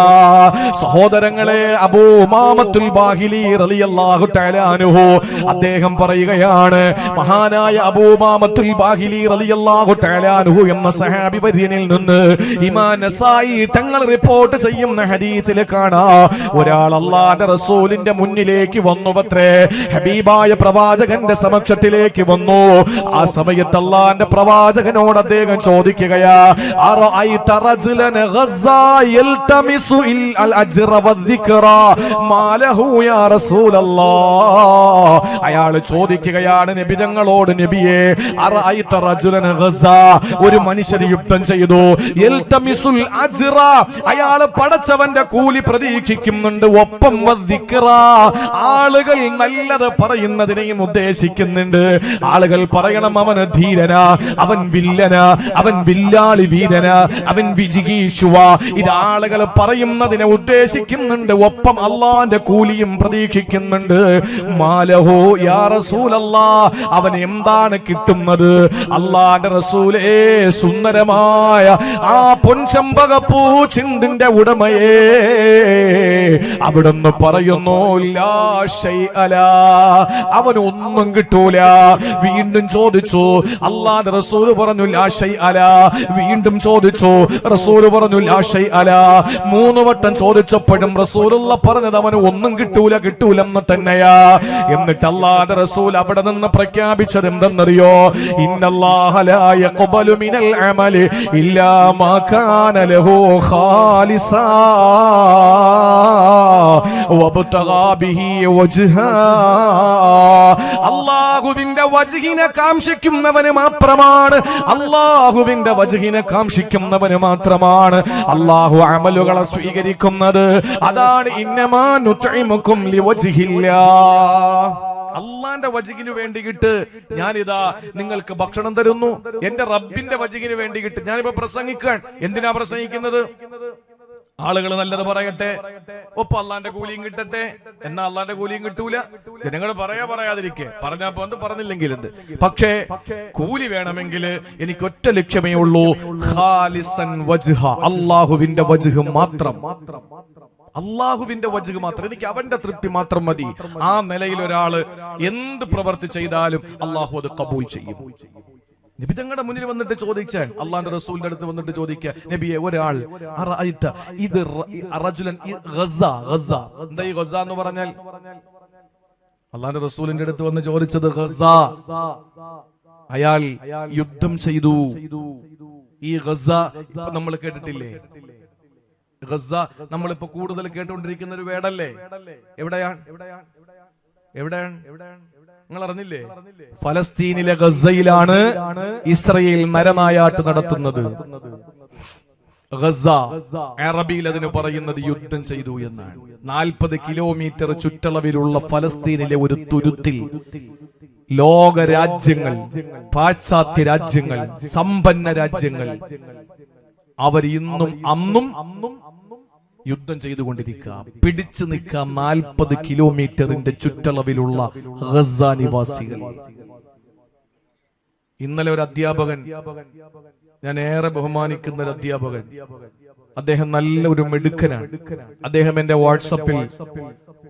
സഹോദരങ്ങളെ, അബൂ ഉമാമത്തുൽ ബാഹിലി റളിയല്ലാഹു തആല അൻഹു അദ്ദേഹം പറയുകയാണ്, മഹാനായ അബൂ ഉമാമത്തുൽ ബാഹിലി റളിയല്ലാഹു തആല അൻഹു എന്ന സഹാബി വര്യനിൽ നിന്ന് ഇമാം നസായി തങ്ങൾ റിപ്പോർട്ട് ചെയ്യുന്ന ഹദീസിൽ കാണാ, ഒരാൾ അല്ലാഹുവിന്റെ റസൂലിന്റെ മുന്നിലേക്ക് വന്നുവത്രേ, ഹബീബായ പ്രവാചകന്റെ സമക്ഷത്തിലേക്ക് വന്നു. ആ സമയത്ത് അല്ലാഹുവിന്റെ പ്രവാചകനോട് അദ്ദേഹം ചോദിക്കുകയാ, അറഅയ്ത റജുലൻ ഗസ്സാ യൽതമിസു അൽ അജ്റ വദ്ദിക്റ മാ ലഹു യാ റസൂലല്ലാഹ്. അയാൾ ചോദിക്കുകയാണ് നബി തങ്ങളോട്, നബിയേ, അറഅയ്ത റജുലൻ ഗസ്സാ, ഒരു മനുഷ്യൻ യുദ്ധം ചെയ്തു, യൽതമിസുൽ അജ്റ, അയാൾ പടച്ചവന്റെ കൂലി പ്രതീക്ഷിക്കുന്നുണ്ട്, ഒപ്പം വദ്ദിക്റ, ആളുകൾ നല്ലത് പറയുന്നതിനെയും ഉദ്ദേശിക്കുന്നുണ്ട്. ആളുകൾ പറയണം അവന് ധീരനാ, അവൻ വില്ലനാ, അവൻ വില്ലാളി വീരനാ, അവൻ വിജിഗീഷുവ, ഇത് ആളുകൾ പറയുന്നതിനെ ഉദ്ദേശിക്കുന്നുണ്ട്, ഒപ്പം അള്ളാന്റെ കൂലിയും പ്രതീക്ഷിക്കുന്നുണ്ട്. മാലഹു യാ റസൂലല്ലാഹ്, അവൻ എന്താണ് കിട്ടുന്നത്? അള്ളാന്റെ റസൂലേ, സുന്ദരമായ ആ പൊൻചമ്പകപ്പൂ ചിന്തിന്റെ ഉടമയേ, അവിടുന്ന് പറയുന്നു, ലാ ശൈഅ ലാ, അവനൊന്നും കിട്ടൂല. വീണ്ടും ചോദിച്ചു, അല്ലാഹുവിന്റെ റസൂൽ പറഞ്ഞു ലാ ശൈഅ ലാ. വീണ്ടും ചോദിച്ചു, റസൂൽ പറഞ്ഞു ലാ ശൈഅ ലാ. 3 വട്ടം ചോദിച്ചപ്പോഴും റസൂലുള്ള പറഞ്ഞത് അവന് ഒന്നും കിട്ടൂലെന്ന് തന്നെയാ. എന്നിട്ട് അല്ലാഹുവിന്റെ റസൂൽ അവിടെ നിന്ന് പ്രഖ്യാപിച്ചത് എന്തെന്നറിയോ? ഇന്നല്ലാഹ ലാ യഖ്ബലു മിനൽ അമലി ഇല്ലാ മാ കാന ലഹു ഖാലിസാ വബ്തഗാ ബിഹി വജ്ഹാ. അല്ലാഹുവിന്റെ വജ്ഹിനെ കാംക്ഷിക്കുന്നവന് മാത്രമാണ്, അല്ലാഹുവിന്റെ വജ്ഹിനെ കാംക്ഷിക്കുന്നവന് മാത്രമാണ് അല്ലാഹു അമലുകളെ സ്വീകരിക്കുന്നത്. അതാണ് ഇന്നമാ നുത്ഇമുകും ലിവജ്ഹില്ലാഹ്, അള്ളാന്റെ വജ്ഹിന് വേണ്ടിയിട്ട് ഞാനിതാ നിങ്ങൾക്ക് ഭക്ഷണം തരുന്നു. എന്റെ റബ്ബിന്റെ വജ്ഹിന് വേണ്ടിയിട്ട് ഞാനിപ്പോ പ്രസംഗിക്കാൻ. എന്തിനാ പ്രസംഗിക്കുന്നത്? ആളുകൾ നല്ലത് പറയട്ടെ, ഒപ്പം അള്ളാന്റെ കൂലിയും കിട്ടട്ടെ. എന്നാ അള്ളാന്റെ കൂലിയും കിട്ടൂല. ജനങ്ങൾ പറയാതിരിക്കെ, പറഞ്ഞപ്പോ എന്ത്, പറഞ്ഞില്ലെങ്കിൽ എന്ത്. പക്ഷേ കൂലി വേണമെങ്കിൽ എനിക്ക് ഒറ്റ ലക്ഷ്യമേ ഉള്ളൂ, ഖാലിസൻ വജ്ഹ, അള്ളാഹുവിന്റെ വജ്ഹ് മാത്രം, അള്ളാഹുവിന്റെ വജ്ഹ് മാത്രം, എനിക്ക് അവന്റെ തൃപ്തി മാത്രം മതി. ആ നിലയിൽ ഒരാള് എന്ത് പ്രവർത്തി ചെയ്താലും അള്ളാഹു അത് കബൂൽ ചെയ്യും. നബി തങ്ങളുടെ മുന്നിൽ വന്നിട്ട് ചോദിച്ചാൽ, അള്ളാന്റെ റസൂലിന്റെ അടുത്ത് വന്നിട്ട് ചോദിക്കുക, നബിയെ, ഒരാൾ എന്താ ഈ ഗസ എന്ന് പറഞ്ഞാൽ? അള്ളാന്റെ റസൂലിന്റെ അടുത്ത് വന്ന് ചോദിച്ചത് ഗസ, അയാൾ യുദ്ധം ചെയ്തു. ഈ ഗസ നമ്മൾ കേട്ടിട്ടില്ലേ? ഗസ നമ്മളിപ്പോ കൂടുതൽ കേട്ടുകൊണ്ടിരിക്കുന്ന ഒരു വേടല്ലേ? എവിടെയാണ് നിങ്ങൾ അറിഞ്ഞില്ലേ? ഫലസ്തീനിലെ ഗസയിലാണ് ഇസ്രയേൽ നരനായാട്ട് നടത്തുന്നത്. ഗസ അറബിയിൽ അതിന് പറയുന്നത് യുദ്ധം ചെയ്തു എന്നാണ്. 40 കിലോമീറ്റർ ചുറ്റളവിലുള്ള ഫലസ്തീനിലെ ഒരു തുരുത്തിൽ ലോക രാജ്യങ്ങൾ, പാശ്ചാത്യ രാജ്യങ്ങൾ, സമ്പന്ന രാജ്യങ്ങൾ അവർ ഇന്നും അന്നും യുദ്ധം ചെയ്തുകൊണ്ടിരിക്കുക. പിടിച്ചു നിൽക്കുക 40 കിലോമീറ്ററിന്റെ ചുറ്റളവിലുള്ള ഗസ നിവാസികൾ. ഇന്നലെ ഒരു അധ്യാപകൻ, ഞാൻ ഏറെ ബഹുമാനിക്കുന്ന ഒരു അധ്യാപകൻ, അദ്ദേഹം നല്ല ഒരു മിടുക്കനാണ്. അദ്ദേഹം എന്റെ വാട്സപ്പിൽ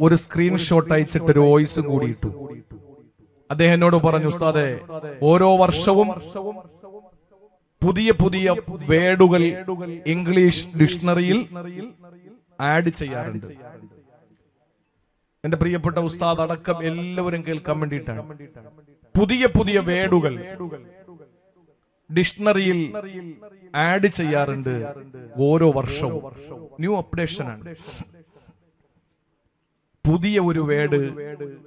ഒരു സ്ക്രീൻഷോട്ട് അയച്ചിട്ട് ഒരു വോയിസും കൂടി ഇട്ടു. അദ്ദേഹം എന്നോട് പറഞ്ഞു, ഉസ്താദേ, ഓരോ വർഷവും പുതിയ പുതിയ വേർഡുകൾ ഇംഗ്ലീഷ് ഡിക്ഷണറിയിൽ ആഡ് ചെയ്യാറുണ്ട്. എന്റെ പ്രിയപ്പെട്ട ഉസ്താദ് അടക്കം എല്ലാവരും കേൾക്കാൻ വേണ്ടിയിട്ടാണ്. പുതിയ പുതിയ വേർഡുകൾ ഡിക്ഷണറിയിൽ ആഡ് ചെയ്യാറുണ്ട് ഓരോ വർഷവും. ന്യൂ അപ്ഡേഷൻ ആണ്. പുതിയ ഒരു വേർഡ്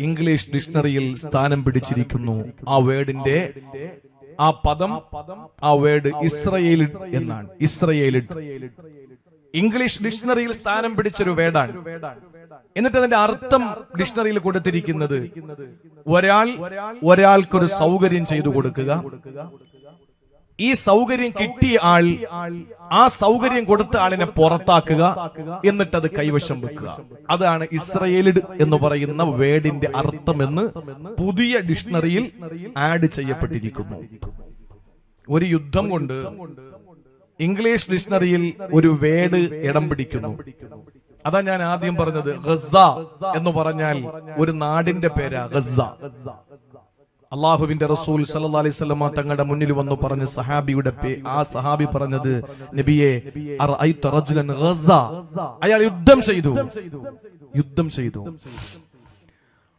ഇംഗ്ലീഷ് ഡിക്ഷണറിയിൽ സ്ഥാനം പിടിച്ചിരിക്കുന്നു. ആ വേർഡിന്റെ ആ പദം, ആ വേർഡ് ഇസ്രയേലിഡ് എന്നാണ്. ഇസ്രയേലിഡ് ഇംഗ്ലീഷ് ഡിക്ഷണറിയിൽ സ്ഥാനം പിടിച്ചൊരു വേർഡാണ്. എന്നിട്ട് അതിന്റെ അർത്ഥം ഡിക്ഷണറിയിൽ കൊടുത്തിരിക്കുന്നത് ഒരാൾക്കൊരു സൗകര്യം ചെയ്തു കൊടുക്കുക, ഈ സൗകര്യം കിട്ടിയ ആൾ ആ സൗകര്യം കൊടുത്ത ആളിനെ പുറത്താക്കുക, എന്നിട്ട് അത് കൈവശം വെക്കുക. അതാണ് ഇസ്രയേലിഡ് എന്ന് പറയുന്ന വേർഡിന്റെ അർത്ഥമെന്ന് പുതിയ ഡിക്ഷണറിയിൽ ആഡ് ചെയ്യപ്പെട്ടിരിക്കുന്നു. ഒരു യുദ്ധം കൊണ്ട് ഇംഗ്ലീഷ് ഡിക്ഷണറിയിൽ ഒരു വേർഡ് ഇടം പിടിക്കുന്നു. അതാ ഞാൻ ആദ്യം പറഞ്ഞത്, ഗസ എന്ന് പറഞ്ഞാൽ ഒരു നാടിന്റെ പേരാ ഗസ. അള്ളാഹുവിന്റെ റസൂൽ സല്ലല്ലാഹു അലൈഹി വസല്ലം തങ്ങളുടെ മുന്നിൽ വന്നു പറഞ്ഞ സഹാബിയുടെ ആ സഹാബി പറഞ്ഞത്, നബിയെ അറഅയ്ത റജുലൻ ഗസ, അയാൾ യുദ്ധം ചെയ്തു.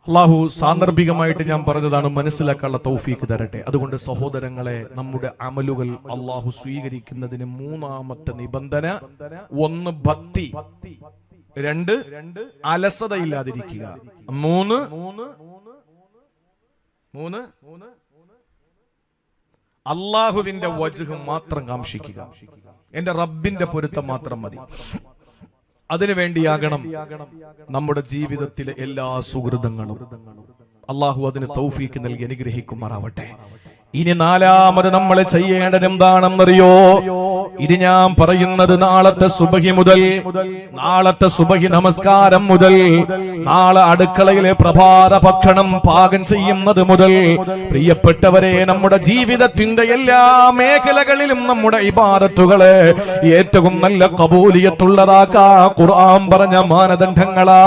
അള്ളാഹു സാന്ദർഭികമായിട്ട് ഞാൻ പറഞ്ഞതാണ്, മനസ്സിലാക്കാനുള്ള തൗഫീക്ക് തരട്ടെ. അതുകൊണ്ട് സഹോദരങ്ങളെ, നമ്മുടെ അമലുകൾ അള്ളാഹു സ്വീകരിക്കുന്നതിന് 3ാമത്തെ നിബന്ധന, 1 ഭക്തി, 2 അലസതയില്ലാതിരിക്കുക, 3 അള്ളാഹുവിന്റെ വജ്ഹ് മാത്രം കാംക്ഷിക്കുക. എന്റെ റബ്ബിന്റെ പൊരുത്തം മാത്രം മതി. അതിനുവേണ്ടിയാകണം നമ്മുടെ ജീവിതത്തിലെ എല്ലാ സുഹൃതങ്ങളും. അള്ളാഹു അതിന് തൗഫീക്ക് നൽകി അനുഗ്രഹിക്കുമാറാവട്ടെ. ഇനി 4ാമത് നമ്മൾ ചെയ്യേണ്ടത് എന്താണെന്നറിയോ? ഇത് ഞാൻ പറയുന്നത് നാളത്തെ സുബഹി മുതൽ, നാളത്തെ സുബഹി നമസ്കാരം മുതൽ, നാളെ അടുക്കളയിലെ പ്രഭാത ഭക്ഷണം പാകം ചെയ്യുന്നത് മുതൽ, പ്രിയപ്പെട്ടവരെ, നമ്മുടെ ജീവിതത്തിന്റെ എല്ലാ മേഖലകളിലും നമ്മുടെ ഇബാദത്തുകളെ ഏറ്റവും നല്ല കബൂലിയത്തുള്ളതാക്കാ ഖുർആൻ പറഞ്ഞ മാനദണ്ഡങ്ങളാ.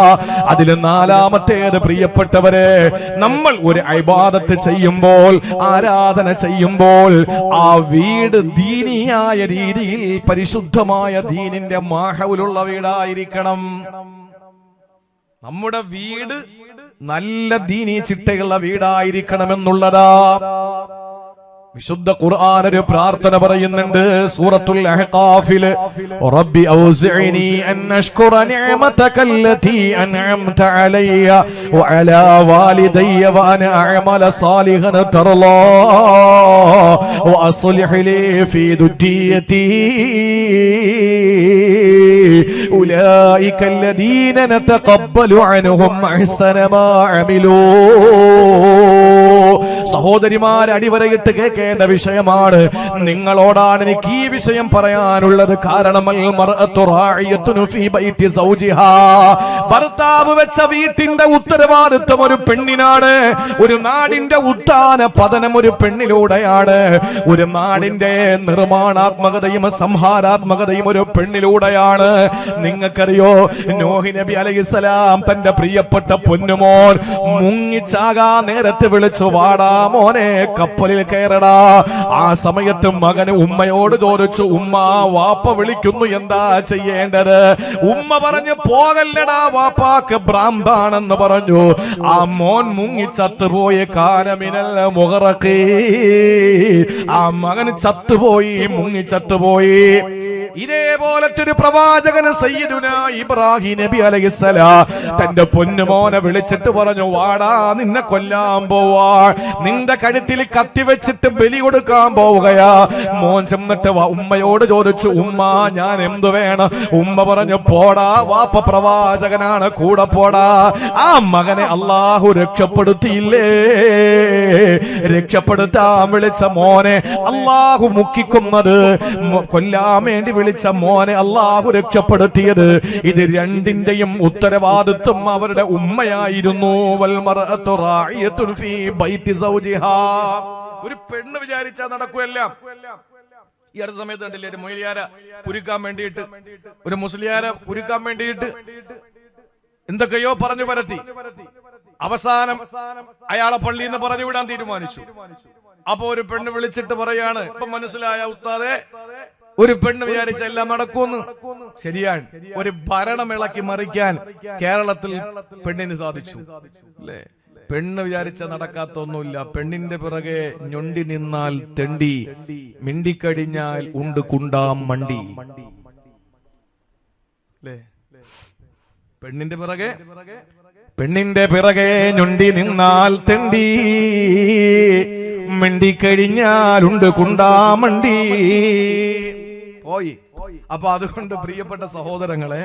അതിൽ 4ാമത്തേത്, പ്രിയപ്പെട്ടവരെ, നമ്മൾ ഒരു ഇബാദത്ത് ചെയ്യുമ്പോൾ, ആരാധന ചെയ്യുമ്പോൾ, ആ വീട് ദീനിയായ രീതിയിൽ പരിശുദ്ധമായ ദീനിന്റെ മാഹവിലുള്ള വീടായിരിക്കണം. നമ്മുടെ വീട് നല്ല ദീനി ചിട്ടയുള്ള വീടായിരിക്കണമെന്നുള്ളതാ. വിശുദ്ധ ഖുർആൻ ഒരു പ്രാർത്ഥന പറയുന്നുണ്ട് സൂറത്തുൽ അഹ്ഖാഫില്, റബ്ബി ഔസിഇനി അൻ അഷ്കുറ നിഅമതകല്ലതി അൻഅംത അലയ്യ വഅലാ വാലിദയ്യ വഅന അഅമല സാലിഹൻ തർലാ വഅസ്ലിഹ് ലീ ഫീ ദുരിയതി ഉലൈക അല്ലദീന നതഖബ്ബലു അൻഹും അഹ്സന മാ അമിലൂ. സഹോദരിമാർ, അടിവരയിട്ട് കേൾക്കേണ്ട വിഷയമാണ്. നിങ്ങളോടാണ് എനിക്ക് ഈ വിഷയം പറയാനുള്ളത്. കാരണം ഭർത്താവ് വെച്ച വീട്ടിന്റെ ഉത്തരവാദിത്വം ഒരു പെണ്ണിനാണ്. ഒരു നാടിന്റെ ഉത്ഥാന പതനം ഒരു പെണ്ണിലൂടെയാണ്. ഒരു നാടിന്റെ നിർമ്മാണാത്മകതയും സംഹാരാത്മകതയും ഒരു പെണ്ണിലൂടെയാണ്. നിങ്ങൾക്കറിയോ, നോഹി നബി അലൈഹിസ്സലാം തന്റെ പ്രിയപ്പെട്ട പൊന്നുമോൻ മുങ്ങിച്ചാകാ നേരത്തെ വിളിച്ചു, വാടാ മോനെ, കപ്പലിൽ കയറടാ. ആ സമയത്ത് മകന് ഉമ്മയോട് ചോദിച്ചു, ഉമ്മ, വാപ്പ വിളിക്കുന്നു, എന്താ ചെയ്യേണ്ടത്? ഉമ്മ പറഞ്ഞു, പോകല്ലടാ, വാപ്പാക്ക് ഭ്രാന്താണെന്ന് പറഞ്ഞു. ആ മോൻ മുങ്ങി ചത്തുപോയി. കാനമിനൽ മുഗറഖീ, ആ മകൻ ചത്തുപോയി, മുങ്ങി ചത്തുപോയി. ഇതേപോലത്തെ ഒരു പ്രവാചകന് സയ്യിദുനാ ഇബ്രാഹിം നബി അലൈഹിസ്സലാം തന്റെ പൊന്നുമോനെ വിളിച്ചിട്ട് പറഞ്ഞു, വാടാ നിന്നെ കൊല്ലാൻ പോവാ, നിന്റെ കഴുത്തിൽ കത്തി വെച്ചിട്ട് ബലി കൊടുക്കാൻ പോവുകയാ. മോൻ ചെന്നിട്ട് ഉമ്മയോട് ചോദിച്ചു, ഉമ്മ ഞാൻ എന്തു വേണം? ഉമ്മ പറഞ്ഞു, പോടാ, വാപ്പ പ്രവാചകനാണ്, കൂടെ പോടാ. ആ മകനെ അള്ളാഹു രക്ഷപ്പെടുത്തിയില്ലേ? രക്ഷപ്പെടുത്താൻ വിളിച്ച മോനെ അള്ളാഹു മുക്കിക്കുന്നത്, കൊല്ലാൻ വേണ്ടി വിളിച്ച മോനെ അള്ളാഹു രക്ഷപ്പെടുത്തിയത്. ഇത് രണ്ടിന്റെയും ഉത്തരവാദിത്വം അവരുടെ ഉമ്മയായിരുന്നു. ഒരു പെണ്ണ് വിചാരിച്ചാ നടക്കുമെല്ലാം. ഈ അടുത്ത സമയത്ത് കണ്ടില്ലേ, ഒരു മൊയ്ലിയാരെ കുരുക്കാൻ വേണ്ടിയിട്ട്, ഒരു മുസ്ലിയാരെ കുരുക്കാൻ വേണ്ടിയിട്ട് എന്തൊക്കെയോ പറഞ്ഞു പരത്തി. അവസാനം അയാളെ പള്ളിയിൽ നിന്ന് പറഞ്ഞു വിടാൻ തീരുമാനിച്ചു. അപ്പൊ ഒരു പെണ്ണ് വിളിച്ചിട്ട് പറയാണ്, ഇപ്പൊ മനസ്സിലായ ഉസ്താദേ, ഒരു പെണ്ണ് വിചാരിച്ച എല്ലാം നടക്കുമെന്ന്. ശരിയാണ്, ഒരു ഭരണം ഇളക്കി മറിക്കാൻ കേരളത്തിൽ പെണ്ണിന് സാധിച്ചു അല്ലേ? പെണ്ണ് വിചാരിച്ച നടക്കാത്ത ഒന്നുമില്ല. പെണ്ണിന്റെ പിറകെ ഞൊണ്ടി നിന്നാൽ തെണ്ടി, മിണ്ടിക്കഴിഞ്ഞാൽ ഉണ്ട് കുണ്ടാം മണ്ടി അല്ലേ? പെണ്ണിന്റെ പിറകെ ഞൊണ്ടി നിന്നാൽ തെണ്ടി, മിണ്ടിക്കഴിഞ്ഞാൽ ഉണ്ട് കുണ്ടാമണ്ടി പോയി. അപ്പൊ അതുകൊണ്ട് പ്രിയപ്പെട്ട സഹോദരങ്ങളെ,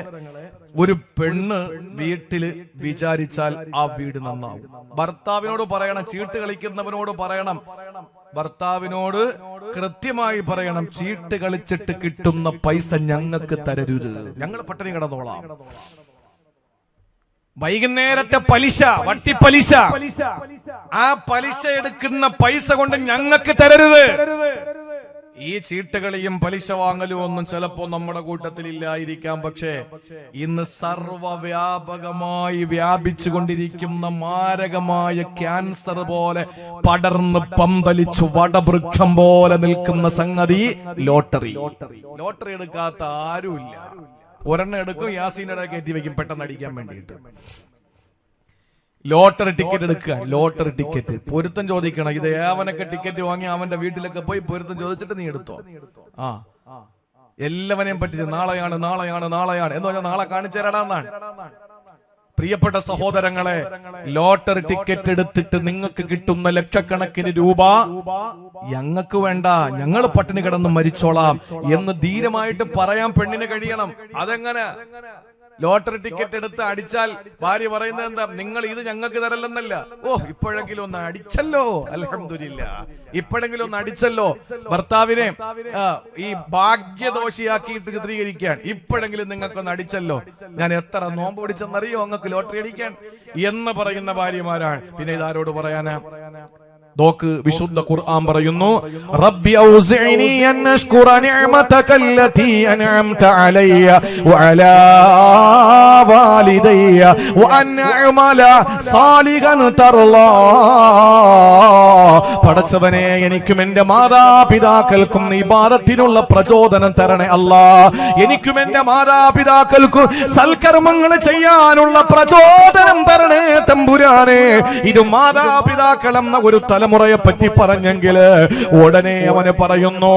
ഒരു പെണ്ണ് വീട്ടില് വിചാരിച്ചാൽ ആ വീട് നന്നാവും. ഭർത്താവിനോട് പറയണം, ചീട്ട് കളിക്കുന്നവനോട് പറയണം, ഭർത്താവിനോട് കൃത്യമായി പറയണം, ചീട്ട് കളിച്ചിട്ട് കിട്ടുന്ന പൈസ ഞങ്ങൾക്ക് തരരുത്, ഞങ്ങൾ പട്ടിണി കിടന്നോളാം. വൈകുന്നേരത്തെ പലിശ, വട്ടിപ്പലിശ, ആ പലിശ എടുക്കുന്ന പൈസ കൊണ്ട് ഞങ്ങൾക്ക് തരരുത്. ഈ ചീട്ടുകളിയും പലിശ വാങ്ങലും ഒന്നും ചിലപ്പോ നമ്മുടെ കൂട്ടത്തിൽ ഇല്ലായിരിക്കാം. പക്ഷേ ഇന്ന് സർവവ്യാപകമായി വ്യാപിച്ചുകൊണ്ടിരിക്കുന്ന മാരകമായ ക്യാൻസർ പോലെ പടർന്ന് പന്തലിച്ചു വടവൃക്ഷം പോലെ നിൽക്കുന്ന സംഗതി ലോട്ടറി. ലോട്ടറി എടുക്കാത്ത ആരുമില്ല. ഒരെണ്ണം എടുക്കും, യാസീനടെ കയറ്റി വെക്കും പെട്ടെന്ന് അടിക്കാൻ വേണ്ടിയിട്ട്. ലോട്ടറി ടിക്കറ്റ് എടുക്കുക, ലോട്ടറി ടിക്കറ്റ് പൊരുത്തം ചോദിക്കണം. ഇത് ഏവനൊക്കെ ടിക്കറ്റ് വാങ്ങി അവന്റെ വീട്ടിലൊക്കെ പോയി പൊരുത്തം ചോദിച്ചിട്ട് നീ എടുത്തോ. ആ എല്ലാവനെയും പറ്റിച്ച് നാളെയാണ് നാളെയാണ് നാളെയാണ് എന്ന് പറഞ്ഞാൽ നാളെ കാണിച്ചു തരാടാന്നാണ്. പ്രിയപ്പെട്ട സഹോദരങ്ങളെ, ലോട്ടറി ടിക്കറ്റ് എടുത്തിട്ട് നിങ്ങൾക്ക് കിട്ടുന്ന ലക്ഷക്കണക്കിന് രൂപ ഞങ്ങൾക്ക് വേണ്ട, ഞങ്ങൾ പട്ടിണി കിടന്ന് മരിച്ചോളാം എന്ന് ധീരമായിട്ട് പറയാൻ പെണ്ണിന് കഴിയണം. അതെങ്ങനെ? ലോട്ടറി ടിക്കറ്റ് എടുത്ത് അടിച്ചാൽ ഭാര്യ പറയുന്നത് എന്താ? നിങ്ങൾ ഇത് ഞങ്ങൾക്ക് തരല്ലെന്നല്ല. ഓ, ഇപ്പോഴെങ്കിലും ഒന്ന് അടിച്ചല്ലോ, അൽഹംദുലില്ലാ, ഇപ്പോഴെങ്കിലും ഒന്ന് അടിച്ചല്ലോ. ഭർത്താവിനെ ഈ ഭാഗ്യദോഷിയാക്കിയിട്ട് ചിത്രീകരിക്കാൻ, ഇപ്പോഴെങ്കിലും നിങ്ങൾക്കൊന്ന് അടിച്ചല്ലോ, ഞാൻ എത്ര നോമ്പ് പിടിച്ചെന്നറിയോ നിങ്ങൾക്ക് ലോട്ടറി അടിക്കാൻ എന്ന് പറയുന്ന ഭാര്യമാരാണ്. പിന്നെ ഇതാരോട് പറയാനാ? നോക്ക്, വിശുദ്ധ ഖുർആൻ പറയുന്നു, റബ്ബി ഔസിഇനി അൻ അഷ്കുറ നിഅമതകല്ലതി അൻഅംത അലയ്യ വഅലാ വാലിദയ്യ വഅൻ അഅമല സാലിഹൻ തർലാ. പടച്ചവനെ, എനിക്കും എന്റെ മാതാപിതാക്കൾക്കും ഇബാദത്തിനുള്ള പ്രചോദനം തരണേ അല്ലാ. എനിക്കും എന്റെ മാതാപിതാക്കൾക്കും സൽക്കർമ്മങ്ങൾ ചെയ്യാനുള്ള പ്രചോദനം തരണേ തമ്പുരാനെ. ഇത് മാതാപിതാക്കൾ എന്ന ഒരു തലമുറയെ പറ്റി പറഞ്ഞെങ്കിൽ ഉടനെ അവന് പറയുന്നു,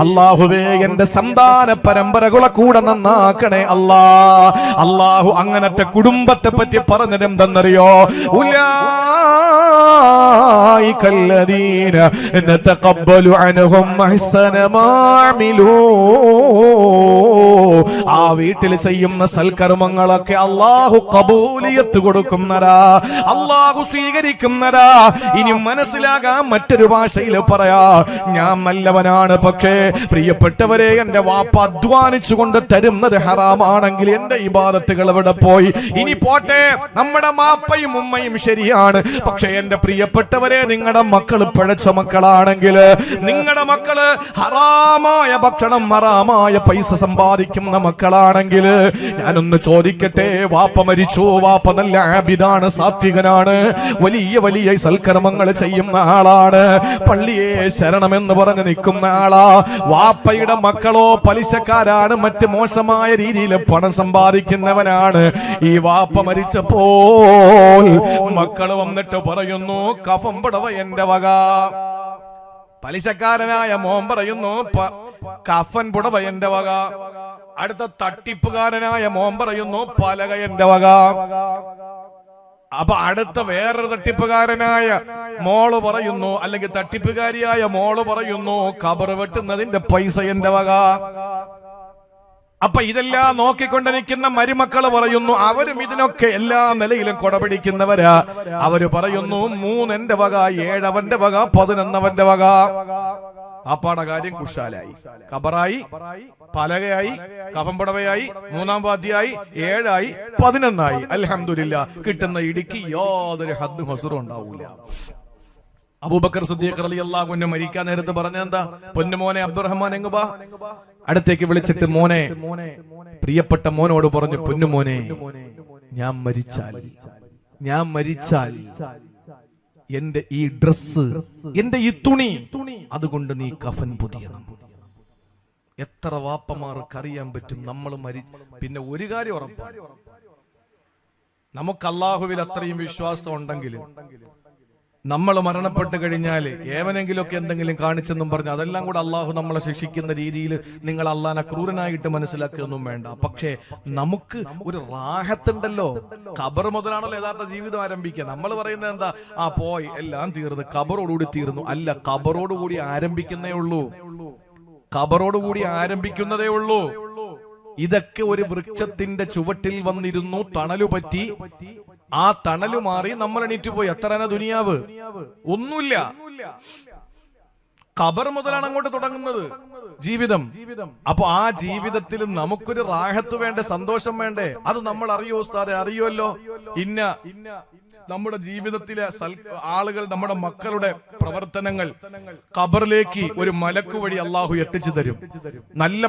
അല്ലാഹുവേ, എന്റെ സന്താന പരമ്പരകളെ കൂടെ നന്നാക്കണേ അല്ലാ. അല്ലാഹു അങ്ങനത്തെ കുടുംബത്തെ പറ്റി പറഞ്ഞത് എന്തെന്നറിയോ? ഉലൈകല്ലദീന നതഖബ്ബലു അൻഹും അഹ്സന മാ അമിലൂ. ആ വീട്ടിൽ ചെയ്യുന്ന സൽക്കർമ്മങ്ങളൊക്കെ അല്ലാഹു ഖബൂലിയത്ത് കൊടുക്കുന്നതാ, അല്ലാഹു സ്വീകരിക്കുന്നതാ. ഇനി മനസ്സിലാകാൻ മറ്റൊരു ഭാഷയിൽ പറയാ, ഞാൻ നല്ലവനാണ്, പക്ഷേ പ്രിയപ്പെട്ടവരെ, എന്റെ വാപ്പ അധ്വാനിച്ചുകൊണ്ട് തരുന്നത് ഹറാമാണെങ്കിൽ എന്റെ ഇബാദത്തുകൾ എവിടെ പോയി? ഇനി പോട്ടെ, നമ്മുടെ മാപ്പയും ഉമ്മയും ശരിയാണ്, പക്ഷേ എന്റെ പ്രിയപ്പെട്ടവരെ, നിങ്ങളുടെ മക്കള് പിഴച്ച മക്കളാണെങ്കിൽ, നിങ്ങളുടെ മക്കള് ഹറാമായ ഭക്ഷണം, ഹറാമായ പൈസ സമ്പാദിക്കുന്ന മക്കളാണെങ്കിൽ, ഞാനൊന്ന് ചോദിക്കട്ടെ, വാപ്പ മരിച്ചു, വാപ്പ നല്ല ആബിദാണ്, സാത്വികനാണ്, വലിയ വലിയ സൽക്കർമ്മങ്ങൾ ചെയ്യുന്ന ആളാണ്, പള്ളിയെ ശരണമെന്ന് പറഞ്ഞ് നിൽക്കുന്ന ആളാ. വാപ്പയുടെ മക്കളോ പലിശക്കാരാണ്, മറ്റ് മോശമായ രീതിയിൽ പണം സമ്പാദിക്കുന്നവനാണ്. ഈ വാപ്പ മരിച്ചപ്പോൾ മക്കള് വന്നിട്ട് പറയുന്നു, കഫം പടവ എന്റെ വക. പലിശക്കാരനായ മോൻ പറയുന്നു കഫൻ പുടവ എന്റെ വക. അടുത്ത തട്ടിപ്പുകാരനായ മോൻ പറയുന്നു പലക എന്റെ വക. അപ്പൊ അടുത്ത വേറൊരു തട്ടിപ്പുകാരനായ മോള് പറയുന്നു, അല്ലെങ്കിൽ തട്ടിപ്പുകാരിയായ മോള് പറയുന്നു ഖബർ വെട്ടുന്നതിന്റെ പൈസ എന്റെ വക. അപ്പൊ ഇതെല്ലാം നോക്കിക്കൊണ്ടിരിക്കുന്ന മരുമക്കള് പറയുന്നു, അവരും ഇതിനൊക്കെ എല്ലാ നിലയിലും കൊടപിടിക്കുന്നവരാ. അവര് പറയുന്നു 3 എന്റെ വക, 7 അവന്റെ വക, 11 അവന്റെ വക. അപ്പാടെ കാര്യം കുശാലായി. ഖബറായി, പലകയായി, കഫംപുടവയായി, 3-ാം വാദ്യായി, 7ആയി, 11ആയി. അൽഹംദുലില്ലാ. കിട്ടുന്ന ഇടിക്ക് യാതൊരു ഹദ്ദും ഹസുറും ഉണ്ടാവൂല. അബൂബക്കർ സിദ്ദീഖ് റളിയല്ലാഹു അൻഹു മരിക്കാൻ നേരത്ത് പറഞ്ഞെന്താ? പൊന്നുമോനെ അബ്ദുറഹ്മാൻ എങ്ങ് വാ. അടുത്തേക്ക് വിളിച്ചിട്ട് മോനെ, പ്രിയപ്പെട്ട മോനോട് പറഞ്ഞു, പൊന്നുമോനെ, ഞാൻ മരിച്ചാൽ എന്റെ ഈ ഡ്രസ്, എന്റെ ഈ തുണി, അതുകൊണ്ട് നീ കഫൻ പൊതിയണം. എത്ര വാപ്പമാർക്ക് അറിയാൻ പറ്റും നമ്മൾ പിന്നെ ഒരു കാര്യം ഉറപ്പാണ്, നമുക്ക് അല്ലാഹുവിൽ അത്രയും വിശ്വാസം ഉണ്ടെങ്കിലും നമ്മൾ മരണപ്പെട്ട് കഴിഞ്ഞാൽ ഏവനെങ്കിലുമൊക്കെ എന്തെങ്കിലും കാണിച്ചെന്നും പറഞ്ഞ് അതെല്ലാം കൂടെ അള്ളാഹു നമ്മളെ ശിക്ഷിക്കുന്ന രീതിയിൽ നിങ്ങൾ അള്ളാഹനെ ക്രൂരനായിട്ട് മനസ്സിലാക്കുകയൊന്നും വേണ്ട. പക്ഷേ നമുക്ക് ഒരു റാഹത്തുണ്ടല്ലോ. ഖബർ മുതലാണല്ലോ യഥാർത്ഥ ജീവിതം ആരംഭിക്കുക. നമ്മൾ പറയുന്നത് എന്താ? പോയി എല്ലാം തീർന്നു, ഖബറോടുകൂടി തീർന്നു. അല്ല, ഖബറോടുകൂടി ആരംഭിക്കുന്നേ ഉള്ളൂ. ഖബറോടുകൂടി ആരംഭിക്കുന്നതേ ഉള്ളൂ. ഇതൊക്കെ ഒരു വൃക്ഷത്തിന്റെ ചുവട്ടിൽ വന്നിരുന്നു, തണലു പറ്റി, ആ തണലു മാറി നമ്മൾ എണീറ്റ് പോയി. എത്രന ദുനിയാവ്? ഒന്നുമില്ല. ഖബർ മുതലാണ് അങ്ങോട്ട് തുടങ്ങുന്നത് ജീവിതം. അപ്പൊ ആ ജീവിതത്തിൽ നമുക്കൊരു റാഹത്ത് വേണ്ടേ, സന്തോഷം വേണ്ടേ? അത് നമ്മൾ അറിയോ ഉസ്താദെ? അറിയുമല്ലോ. നമ്മുടെ ജീവിതത്തിലെ ആളുകൾ, നമ്മുടെ മക്കളുടെ പ്രവർത്തനങ്ങൾ ഖബറിലേക്ക് ഒരു മലക്ക് വഴി അള്ളാഹു എത്തിച്ചു തരും. നല്ല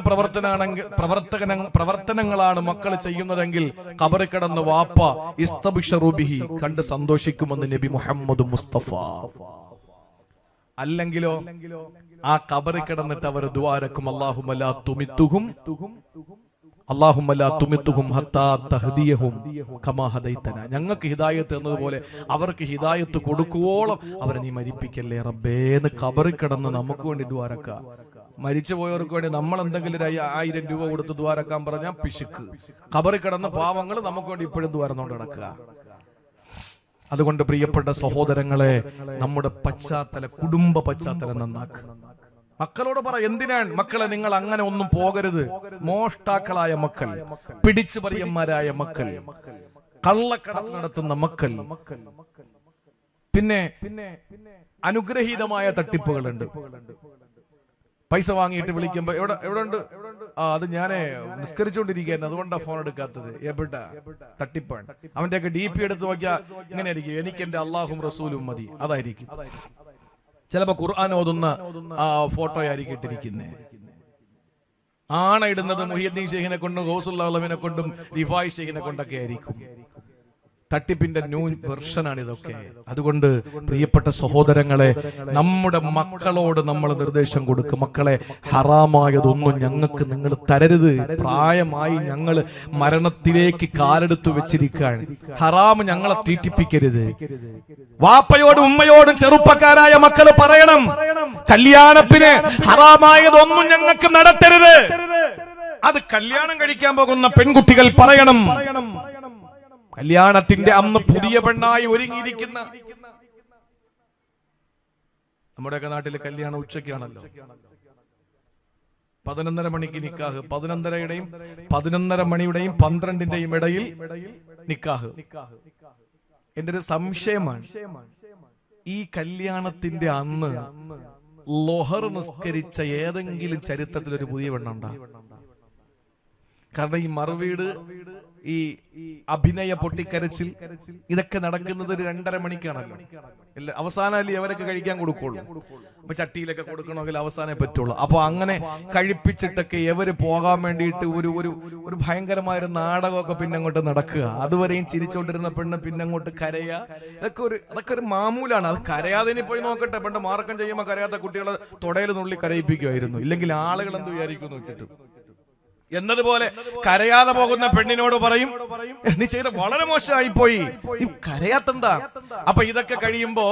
പ്രവർത്തനങ്ങളാണ് മക്കൾ ചെയ്യുന്നതെങ്കിൽ ഖബറിൽ കിടന്ന് വാപ്പ ഇസ്തബ്ശിറു ബിഹി കണ്ട് സന്തോഷിക്കുമെന്ന് നബി മുഹമ്മദ് മുസ്തഫ. അല്ലെങ്കിലോ ആ ഖബറിൽ കിടന്നിട്ട് അവർ ദുആരക്കും, അല്ലാഹുമ്മ ലാ തുമിത്തുഹും ഹത്താ തഹ്ദിയഹും കമാ ഹദൈതന. ഞങ്ങൾക്ക് ഹിദായത്ത് എന്നതുപോലെ അവർക്ക് ഹിദായത്ത് കൊടുക്കുവോളം അവരെ നീ മരിപ്പിക്കല്ലേ റബ്ബേ എന്ന് ഖബറിൽ കിടന്ന് നമുക്ക് വേണ്ടി ദുആരക്കാം. മരിച്ചു പോയവർക്ക് വേണ്ടി നമ്മൾ എന്തെങ്കിലും 1000 രൂപ കൊടുത്ത് ദുആരക്കാൻ പറഞ്ഞാൽ പിശുക്ക്. ഖബറിൽ കിടന്ന പാവങ്ങൾ നമുക്ക് വേണ്ടി ഇപ്പോഴും ദുആരന്നോണ്ട് നടക്കുക. അതുകൊണ്ട് പ്രിയപ്പെട്ട സഹോദരങ്ങളെ, നമ്മുടെ കുടുംബ പശ്ചാത്തലം നന്നാക്കുക. മക്കളോട് പറ, എന്തിനാണ് മക്കളെ നിങ്ങൾ അങ്ങനെ ഒന്നും പോകരുത്. മോഷ്ടാക്കളായ മക്കൾ, പിടിച്ചു പറിയന്മാരായ മക്കൾ, കള്ളക്കടത്ത് നടത്തുന്ന മക്കൾ, പിന്നെ അനുഗ്രഹീതമായ തട്ടിപ്പുകളുണ്ട്. പൈസ വാങ്ങിയിട്ട് വിളിക്കുമ്പോ എവിടെ ഉണ്ട്? അത് ഞാനേ നിസ്കരിച്ചുകൊണ്ടിരിക്കുകയായിരുന്നു, അതുകൊണ്ടാണ് ഫോൺ എടുക്കാത്തത്. എവിടെ? തട്ടിപ്പാണ്. അവന്റെയൊക്കെ DP എടുത്ത് നോക്കിയാൽ ഇങ്ങനെ ആയിരിക്കും, എനിക്ക് എന്റെ അള്ളാഹും റസൂലും മതി, അതായിരിക്കും. ചിലപ്പോ ഖുർആൻ ഓതുന്ന ഫോട്ടോ ആയിരിക്കും ഇട്ടിരിക്കുന്നത്. ആണ ഇടുന്നത് മുഹിയുദ്ദീൻ ഷെയ്ഖിനെ കൊണ്ടും ഗൗസുൽ ആലമിനെ കൊണ്ടും റിഫായി ഷെയ്ഖിനെ കൊണ്ടൊക്കെ ആയിരിക്കും. തട്ടിപ്പിന്റെ ന്യൂ വെർഷനാണ് ഇതൊക്കെ. അതുകൊണ്ട് പ്രിയപ്പെട്ട സഹോദരങ്ങളെ, നമ്മുടെ മക്കളോട് നമ്മൾ നിർദ്ദേശം കൊടുക്കും. മക്കളെ, ഹറാമായതൊന്നും ഞങ്ങൾക്ക് നിങ്ങൾ തരരുത്. പ്രായമായി ഞങ്ങൾ മരണത്തിലേക്ക് കാലെടുത്തു വെച്ചിരിക്കുകയാണ്. ഹറാം ഞങ്ങളെ തീറ്റിപ്പിക്കരുത്. വാപ്പയോടും ഉമ്മയോടും ചെറുപ്പക്കാരായ മക്കൾ പറയണം, കല്യാണത്തിന് ഹറാമായതൊന്നും ഞങ്ങൾക്ക് നടത്തരുത്. അത് കല്യാണം കഴിക്കാൻ പോകുന്ന പെൺകുട്ടികൾ പറയണം. കല്യാണത്തിന്റെ അന്ന് പുതിയ പെണ്ണായി ഒരുങ്ങിയിരിക്കുന്ന, നമ്മുടെയൊക്കെ നാട്ടിലെ കല്യാണം ഉച്ചയ്ക്കാണല്ലോ. 11:30 മണിക്ക് നിക്കാഹ്, 11:30 മണിയുടെയും 12-ന്റെയും ഇടയിൽ നിക്കാഹ്. എന്റെ ഒരു സംശയമാണ്, ഈ കല്യാണത്തിന്റെ അന്ന് ലൊഹർ നിസ്കരിച്ച ഏതെങ്കിലും ചരിത്രത്തിൽ ഒരു പുതിയ പെണ്ണുണ്ടാ? കാരണം ഈ മറുവീട്, ഈ അഭിനയ പൊട്ടിക്കരച്ചിൽ, ഇതൊക്കെ നടക്കുന്നത് 2:30 മണിക്കാണല്ലോ. അവസാനമല്ലേ അവരൊക്കെ കഴിക്കാൻ കൊടുക്കുള്ളൂ. അപ്പൊ ചട്ടിയിലൊക്കെ കൊടുക്കണമെങ്കിൽ അവസാനേ പറ്റുള്ളൂ. അപ്പൊ അങ്ങനെ കഴിപ്പിച്ചിട്ടൊക്കെ എവര് പോകാൻ വേണ്ടിയിട്ട് ഒരു ഭയങ്കരമായ നാടകമൊക്കെ പിന്നെ അങ്ങോട്ട് നടക്കുക. അതുവരെയും ചിരിച്ചോണ്ടിരുന്ന പെണ്ണ് പിന്നെ അങ്ങോട്ട് കരയാ. അതൊക്കെ ഒരു മാമൂലാണ്. അത് കരയാതെ പോയി നോക്കട്ടെ. പണ്ട് മാർക്കം ചെയ്യുമ്പോൾ കരയാത്ത കുട്ടികളെ തൊടയിൽ നുള്ളി കരയിപ്പിക്കുമായിരുന്നു. ഇല്ലെങ്കിൽ ആളുകൾ എന്ത് വിചാരിക്കുമെന്ന് വെച്ചിട്ട്. എന്നതുപോലെ കരയാതെ പോകുന്ന പെണ്ണിനോട് പറയും, നീ ചെയ്ത വളരെ മോശമായി പോയി, നീ കരയാത്തെന്താ? അപ്പൊ ഇതൊക്കെ കഴിയുമ്പോ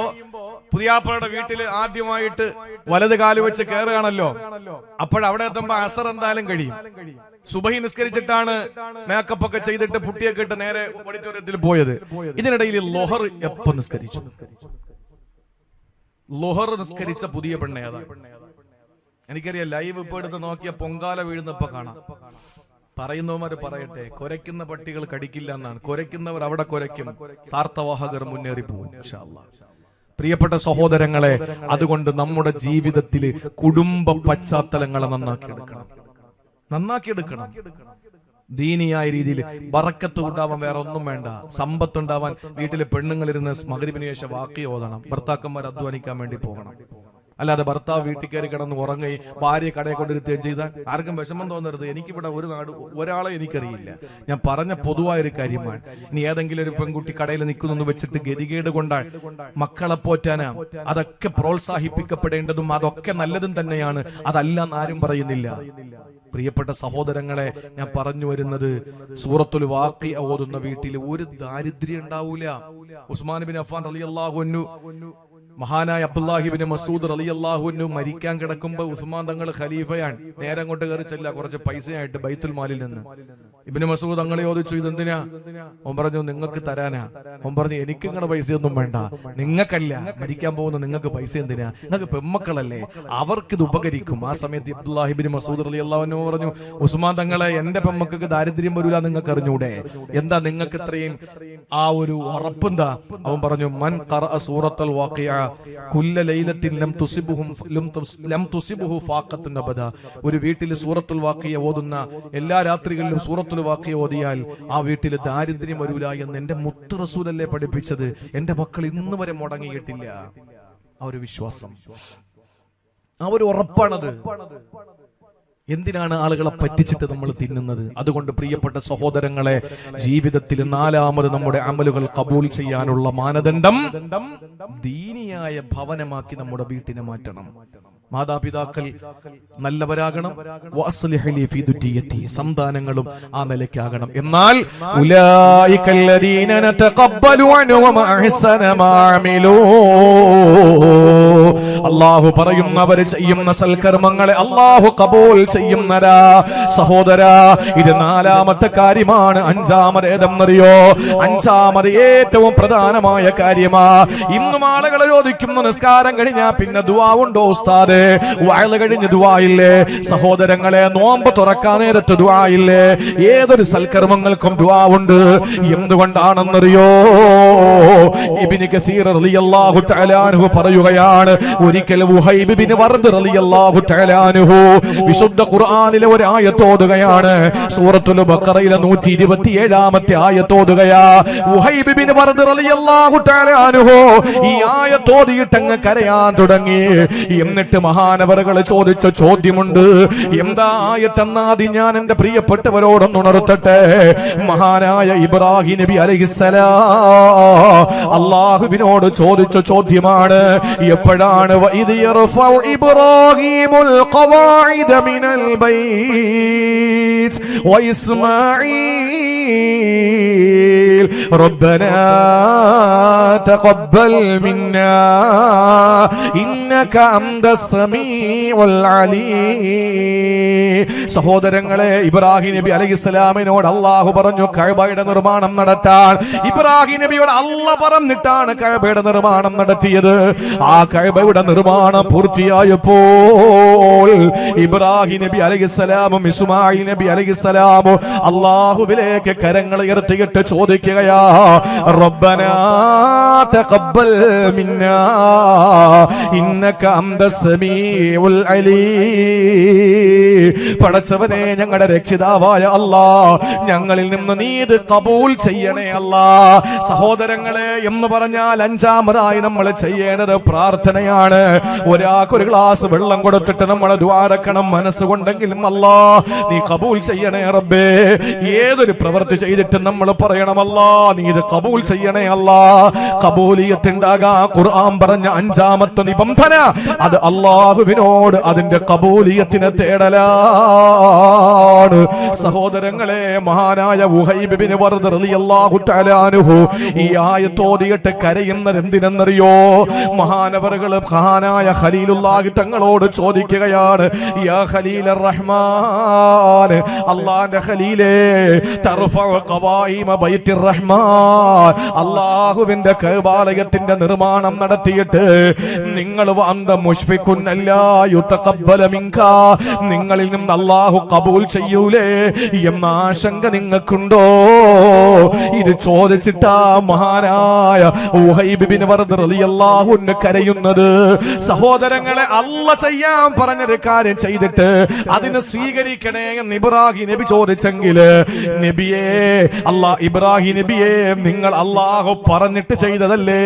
പുതിയാപ്പയുടെ വീട്ടിൽ ആദ്യമായിട്ട് വലത് കാല് വെച്ച് കയറുകയാണല്ലോ. അപ്പോഴവിടെ എത്തുമ്പോ അസർ എന്തായാലും കഴിയും. സുബഹി നിസ്കരിച്ചിട്ടാണ് മേക്കപ്പ് ഒക്കെ ചെയ്തിട്ട് പുട്ടിയൊക്കെ ഇട്ട് നേരെ ഓഡിറ്റോറിയത്തിൽ പോയത്. ഇതിനിടയിൽ ലൊഹർ എപ്പോ നിസ്കരിച്ചു? ലൊഹർ നിസ്കരിച്ച പുതിയ പെണ്ണ് ഏതാ? എനിക്കറിയാം, ലൈവ് ഇപ്പൊ എടുത്ത് നോക്കിയ പൊങ്കാല വീഴുന്നപ്പോ കാണാം. പറയുന്നവന്മാര് പറയട്ടെ, കുരയ്ക്കുന്ന പട്ടികൾ കടിക്കില്ല എന്നാണ്. കുരയ്ക്കുന്നവർ അവിടെ കുരയ്ക്കും, സാർത്ഥവാഹകർ മുന്നേറി പോകും ഇൻഷാ അല്ലാഹ്. പ്രിയപ്പെട്ട സഹോദരങ്ങളെ, അതുകൊണ്ട് നമ്മുടെ ജീവിതത്തിൽ കുടുംബ പശ്ചാത്തലങ്ങളെ നന്നാക്കിയെടുക്കണം. ദീനിയായ രീതിയിൽ ബറക്കത്ത് ഉണ്ടാവാൻ വേറെ ഒന്നും വേണ്ട. സമ്പത്ത് ഉണ്ടാവാൻ വീട്ടിലെ പെണ്ണുങ്ങളിരുന്ന് മഗ്‌രിബിന് ശേഷം വാക്കി ഓതണം. ഭർത്താക്കന്മാർ അധ്വാനിക്കാൻ വേണ്ടി പോകണം. അല്ലാതെ ഭർത്താവ് വീട്ടിൽ കയറി കിടന്ന് ഉറങ്ങുകയും ഭാര്യ കടയെ കൊണ്ടിരുത്തുകയും ചെയ്താൽ ആർക്കും വിഷമം തോന്നരുത്. എനിക്കിവിടെ ഒരു നാട് ഒരാളെ എനിക്കറിയില്ല. ഞാൻ പറഞ്ഞ പൊതുവായൊരു കാര്യമാണ്. ഇനി ഏതെങ്കിലും ഒരു പെൺകുട്ടി കടയിൽ നിൽക്കുന്നു വെച്ചിട്ട് ഗതികേട് കൊണ്ടാൽ മക്കളെ പോറ്റാനാ, അതൊക്കെ പ്രോത്സാഹിപ്പിക്കപ്പെടേണ്ടതും അതൊക്കെ നല്ലതും തന്നെയാണ്. അതല്ല ആരും പറയുന്നില്ല. പ്രിയപ്പെട്ട സഹോദരങ്ങളെ, ഞാൻ പറഞ്ഞു വരുന്നത്, സൂറത്തുൽ വാഖിഅ ഓതുന്ന വീട്ടിൽ ഒരു ദാരിദ്ര്യം ഉണ്ടാവൂല. ഉസ്മാൻ ബിൻ അഫ്ഫാൻ റളിയല്ലാഹു അൻഹു, മഹാനായ അബ്ദുല്ലാഹി ഇബ്നു മസ്ഊദ് റളിയല്ലാഹു അൻഹു മരിക്കാൻ കിടക്കുമ്പോൾ ഉസ്മാൻ തങ്ങൾ ഖലീഫയാണ്. നേരെ അങ്ങോട്ട് കയറി ചെല്ല, കുറച്ച് പൈസയായിട്ട് ബൈത്തുൽ മാലിൽ നിന്ന്. ഇബ്നു മസ്ഊദ് തങ്ങളെ ചോദിച്ചു, ഇതെന്തിനാ? ഓൻ പറഞ്ഞു, നിങ്ങൾക്ക് തരാനാ. ഓൻ പറഞ്ഞു, എനിക്ക് നിങ്ങളുടെ പൈസയൊന്നും വേണ്ട, നിങ്ങൾക്കല്ല, മരിക്കാൻ പോകുന്ന നിങ്ങൾക്ക് പൈസ എന്തിനാ? നിങ്ങൾക്ക് പെമ്മക്കളല്ലേ, അവർക്കിത് ഉപകരിക്കും. ആ സമയത്ത് അബ്ദുല്ലാഹി ഇബ്നു മസ്ഊദ് റളിയല്ലാഹു അൻഹു പറഞ്ഞു, ഉസ്മാൻ തങ്ങളെ, എന്റെ പെമ്മക്കൾക്ക് ദാരിദ്ര്യം വരൂല, നിങ്ങൾക്ക് അറിഞ്ഞൂടെ? എന്താ നിങ്ങൾക്ക് ഇത്രയും ആ ഒരു ഉറപ്പെന്താ? അവൻ പറഞ്ഞു, മൻ ഖറഅ സൂറത്തുൽ വാഖിഅ കുല്ല ലൈലത്തിൻ ലം തുസിബുഹു ഫാഖത്തുൻ അബദ. ഒരു വീട്ടിൽ സൂറത്തുൽ വാഖിഅ ഓതുന്ന എല്ലാ രാത്രികളിലും സൂറത്തുൽ വാഖിഅ ഓതിയാൽ ആ വീട്ടിൽ ദാരിദ്ര്യം വരൂല എന്ന് എന്റെ മുത്ത് റസൂലല്ലേ പഠിപ്പിച്ചത്. എന്റെ മക്കൾ ഇന്ന് വരെ മുടങ്ങിയിട്ടില്ല. ആ ഒരു വിശ്വാസം, ആ ഒരു ഉറപ്പാണത്. എന്തിനാണ് ആളുകളെ പറ്റിച്ചിട്ട് നമ്മൾ തിന്നുന്നത്? അതുകൊണ്ട് പ്രിയപ്പെട്ട സഹോദരങ്ങളെ, ജീവിതത്തിൽ നാലാമത് നമ്മുടെ അമലുകൾ കബൂൽ ചെയ്യാനുള്ള മാനദണ്ഡം ദീനിയായ ഭവനമാക്കി നമ്മുടെ വീട്ടിനെ മാറ്റണം. മാതാപിതാക്കൾ നല്ലവരാകണം. സന്താനങ്ങളും ആ നിലയ്ക്കാകണം. എന്നാൽ അല്ലാഹു പറയുന്നവർ ചെയ്യുന്ന സൽക്കർമ്മങ്ങളെ അല്ലാഹു കബൂൽ ചെയ്യുന്നതാ. സഹോദരാ, ഇത് നാലാമത്തെ കാര്യമാണ്. അഞ്ചാമത് ഏതെന്നറിയോ? അഞ്ചാമത് ഏറ്റവും പ്രധാനമായ കാര്യമാ. ഇന്നും ആളുകൾ ചോദിക്കുന്ന, നിസ്കാരം കഴിഞ്ഞാ പിന്നെ ദുആ ഉണ്ടോ ഉസ്താദേ? വഅള് കഴിഞ്ഞ് ദുആ ഇല്ലേ? സഹോദരങ്ങളെ, നോമ്പ് തുറക്കാൻ നേരത്ത് ദുആ ഇല്ലേ? ഏതൊരു സൽക്കർമ്മങ്ങൾക്കും ദുആ ഉണ്ട്. എന്തുകൊണ്ടാണെന്നറിയോ? ഇബ്നു കസീർ റളിയല്ലാഹു തആല അൻഹു പറയുകയാണ്, ഒരിക്കൽ വഹൈബ് ബിൻ വർദ് റളിയല്ലാഹു തആല അൻഹു വിശുദ്ധ ഖുർആനിലെ ഒരു ആയത്ത് ഓതുകയാണ്. സൂറത്തുൽ ബഖറയിലെ 127ാമത്തെ ആയത്ത് ഓതുകയാ. വഹൈബ് ബിൻ വർദ് റളിയല്ലാഹു തആല അൻഹു ഈ ആയത്ത് ഓതിയിട്ട് അങ്ങ് കരയാൻ തുടങ്ങി. എന്നിട്ട് മഹാനവറുകൾ ചോദിച്ച ചോദ്യമുണ്ട്. എന്താ ആയത്തെന്നാദി ഞാൻ എന്റെ പ്രിയപ്പെട്ടവരോടൊന്ന് ഉണർത്തട്ടെ. മഹാനായ ഇബ്രാഹിം നബി അലൈഹിസ്സലാം അല്ലാഹുവിനോട് ചോദിച്ച ചോദ്യമാണ്. എപ്പോഴാണ്? വഇദ് യർഫഉ ഇബ്രാഹീമുൽ ഖവാഇദ മിനൽ ബൈത്ത് വഇസ്മാഈൽ റബ്ബനാ തഖബ്ബൽ മിന്നാ ഇന്നക അൻതസ് സമീഉൽ അലീം. സഹോദരങ്ങളെ, ഇബ്രാഹിം നബി അലൈഹിസ്സലാമിനോട് അല്ലാഹു പറഞ്ഞു കഅബയുടെ നിർമ്മാണം നടത്താൻ. ഇബ്രാഹിം നബിയോട് അല്ലാഹ് പറഞ്ഞിട്ടാണ് കഅബയുടെ നിർമ്മാണം നടത്തിയത്. ആ കഅബയുടെ നിർമ്മാണം പൂർത്തിയായപ്പോൾ ഇബ്രാഹിം നബി അലൈഹിസ്സലാമും ഇസ്മാഈൽ നബി അലൈഹിസ്സലാമും അല്ലാഹുവിലേക്ക് കരങ്ങൾ ഉയർത്തിയിട്ട് ചോദിക്കുകയാ, റബ്ബനാ തഖബ്ബൽ മിന്നാ ഇന്നക അൻതസ് സമീഉൽ അലീം. പടച്ചവനെ, ഞങ്ങളുടെ രക്ഷിതാവായ അല്ലാഹ്, ഞങ്ങളിൽ നിന്ന് നീ ഇത് കബൂൽ ചെയ്യണേ അല്ലാഹ്. സഹോദരങ്ങളെ, എന്ന് പറഞ്ഞാൽ അഞ്ചാമതായി നമ്മൾ ചെയ്യേണ്ടത് പ്രാർത്ഥനയാണ്. ഒരാൾക്കൊരു ഗ്ലാസ് വെള്ളം കൊടുത്തിട്ട് നമ്മൾ ദ്വാരക്കണം. മനസ്സുകൊണ്ടെങ്കിലും അല്ലാഹ് നീ കബൂൽ ചെയ്യണേ റബ്ബേ. ഏതൊരു പ്രവൃത്തി ചെയ്തിട്ട് നമ്മൾ പറയണം, അല്ലാഹ് നീ ഇത് കബൂൽ ചെയ്യണേ അല്ലാഹ്. കബൂലിയത്ത് ഉണ്ടാകാൻ ഖുർആൻ പറഞ്ഞ അഞ്ചാമത്തെ നിബന്ധന അത് അല്ലാഹുവിനോട് അതിന്റെ കബൂലിയത്തിനെ തേടലാ. സഹോദരങ്ങളെ, മഹാനായ ഉഹൈബ് ബിൻ വർദ് റളിയല്ലാഹു തആല അൻഹു ഈ ആയത്ത് ഓതിയിട്ട് കരയുന്നത് എന്തിനെന്നറിയോ? മഹാനവറുകൾ മഹാനായ ഖലീലുള്ളാഹി തങ്ങളോട് ചോദിക്കുകയാണ്, യാ ഖലീലർ റഹ്മാൻ, അല്ലാഹുവിന്റെ ഖലീലേ, തർഫഉ ഖവായിമ ബൈത്തിർ റഹ്മാൻ, അല്ലാഹുവിന്റെ കഅബാലയത്തിന്റെ നിർമ്മാണം നടത്തിയിട്ട് നിങ്ങൾ വന്ത മുശ്ഫിഖുൻ അല്ലാ യുതഖബ്ബല മിൻക, നിങ്ങളിൽ നിന്ന് അല്ലാഹു ഖബൂൽ ചെയ്യൂലേ എന്ന ആശങ്ക നിങ്ങൾക്കുണ്ടോ? ഇത് ചോദിച്ചിട്ടാ മഹാനായ ഉഹൈബ് ബിൻ വർദ് റളിയല്ലാഹു അൻഹു കരയുന്നത്. സഹോദരങ്ങളെ, അല്ലാഹ് ചെയ്യാൻ പറഞ്ഞൊരു കാര്യം ചെയ്തിട്ട് അതിനെ സ്വീകരിക്കണേ എന്ന് ഇബ്രാഹിം നബി ചോദിച്ചെങ്കിൽ, നബിയേ, ഇബ്രാഹിം നബിയെ, നിങ്ങൾ അല്ലാഹു പറഞ്ഞിട്ട് ചെയ്തതല്ലേ,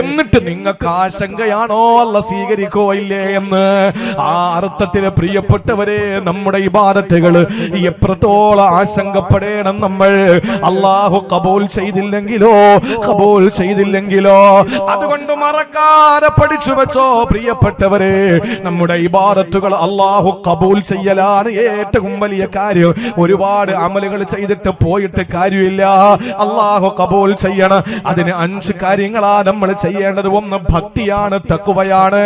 എന്നിട്ട് നിങ്ങൾക്ക് ആശങ്കയാണോ അല്ലാഹ് സ്വീകരിക്കോ ഇല്ലേ എന്ന്? ആ അർത്ഥത്തിൽ പ്രിയപ്പെട്ടവരെ, നമ്മുടെ ഇബാദത്തുകൾ എത്രത്തോളം ആശങ്കപ്പെടണം നമ്മൾ. അല്ലാഹു ഖബൂൽ ചെയ്തില്ലെങ്കിലോ, ഖബൂൽ ചെയ്തില്ലെങ്കിലോ. അതുകൊണ്ട് മറക്കാതെ പഠിച്ചു വെച്ചോ പ്രിയപ്പെട്ടവരെ, നമ്മുടെ ഇബാദത്തുകൾ അല്ലാഹു ഖബൂൽ ചെയ്യലാണ് ഏറ്റവും വലിയ കാര്യം. ഒരുപാട് അമലുകൾ ചെയ്തിട്ട് പോയിട്ട് കാര്യമില്ല. അല്ലാഹു ഖബൂൽ ചെയ്യണം. അതിന് 5 കാര്യങ്ങളാ നമ്മൾ ചെയ്യേണ്ടത്. ഒന്ന് ഭക്തിയാണ്, തഖ്വയാണ്.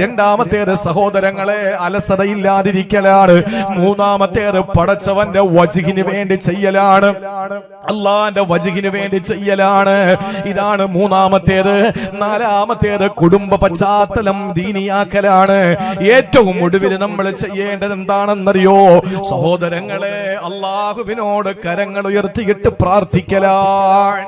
രണ്ടാമത്തേത് സഹോദരങ്ങളെ അലസതയില്ലാതിരിക്കലാണ്. മൂന്നാമത്തേത് പടച്ചവന്റെ വജ്ഹിന് വേണ്ടി ചെയ്യലാണ്, അള്ളാന്റെ വജ്ഹിന് വേണ്ടി ചെയ്യലാണ്. ഇതാണ് മൂന്നാമത്തേത്. നാലാമത്തേത് കുടുംബ പശ്ചാത്തലം ദീനിയാക്കലാണ്. ഏറ്റവും ഒടുവിൽ നമ്മൾ ചെയ്യേണ്ടത് എന്താണെന്നറിയോ സഹോദരങ്ങളെ? അള്ളാഹുവിനോട് കരങ്ങൾ ഉയർത്തിയിട്ട് പ്രാർത്ഥിക്കലാണ്.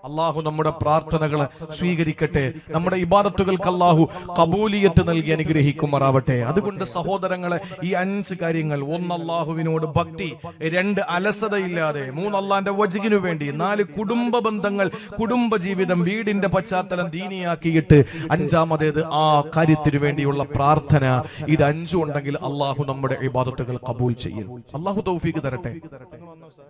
അള്ളാഹു നമ്മുടെ പ്രാർത്ഥനകളെ സ്വീകരിക്കട്ടെ. നമ്മുടെ ഇബാദത്തുകൾക്ക് അള്ളാഹു ഖബൂലിയത്ത് നൽകി അനുഗ്രഹിക്കുമാറാവട്ടെ. അതുകൊണ്ട് സഹോദരങ്ങളെ, ഈ 5 കാര്യങ്ങൾ: 1 അള്ളാഹുവിനോട് ഭക്തി, 2 അലസതയില്ലാതെ, 3 അള്ളാന്റെ വജ്ഹിനു വേണ്ടി, 4 കുടുംബ ബന്ധങ്ങൾ, കുടുംബ ജീവിതം, വീടിന്റെ പശ്ചാത്തലം ദീനിയാക്കിയിട്ട്, 5-മതേത് ആ കാര്യത്തിനു വേണ്ടിയുള്ള പ്രാർത്ഥന. ഇത് 5 ഉണ്ടെങ്കിൽ അള്ളാഹു നമ്മുടെ ഇബാദത്തുകൾ ഖബൂൽ ചെയ്യും. അള്ളാഹു തൗഫീഖ് തരട്ടെ.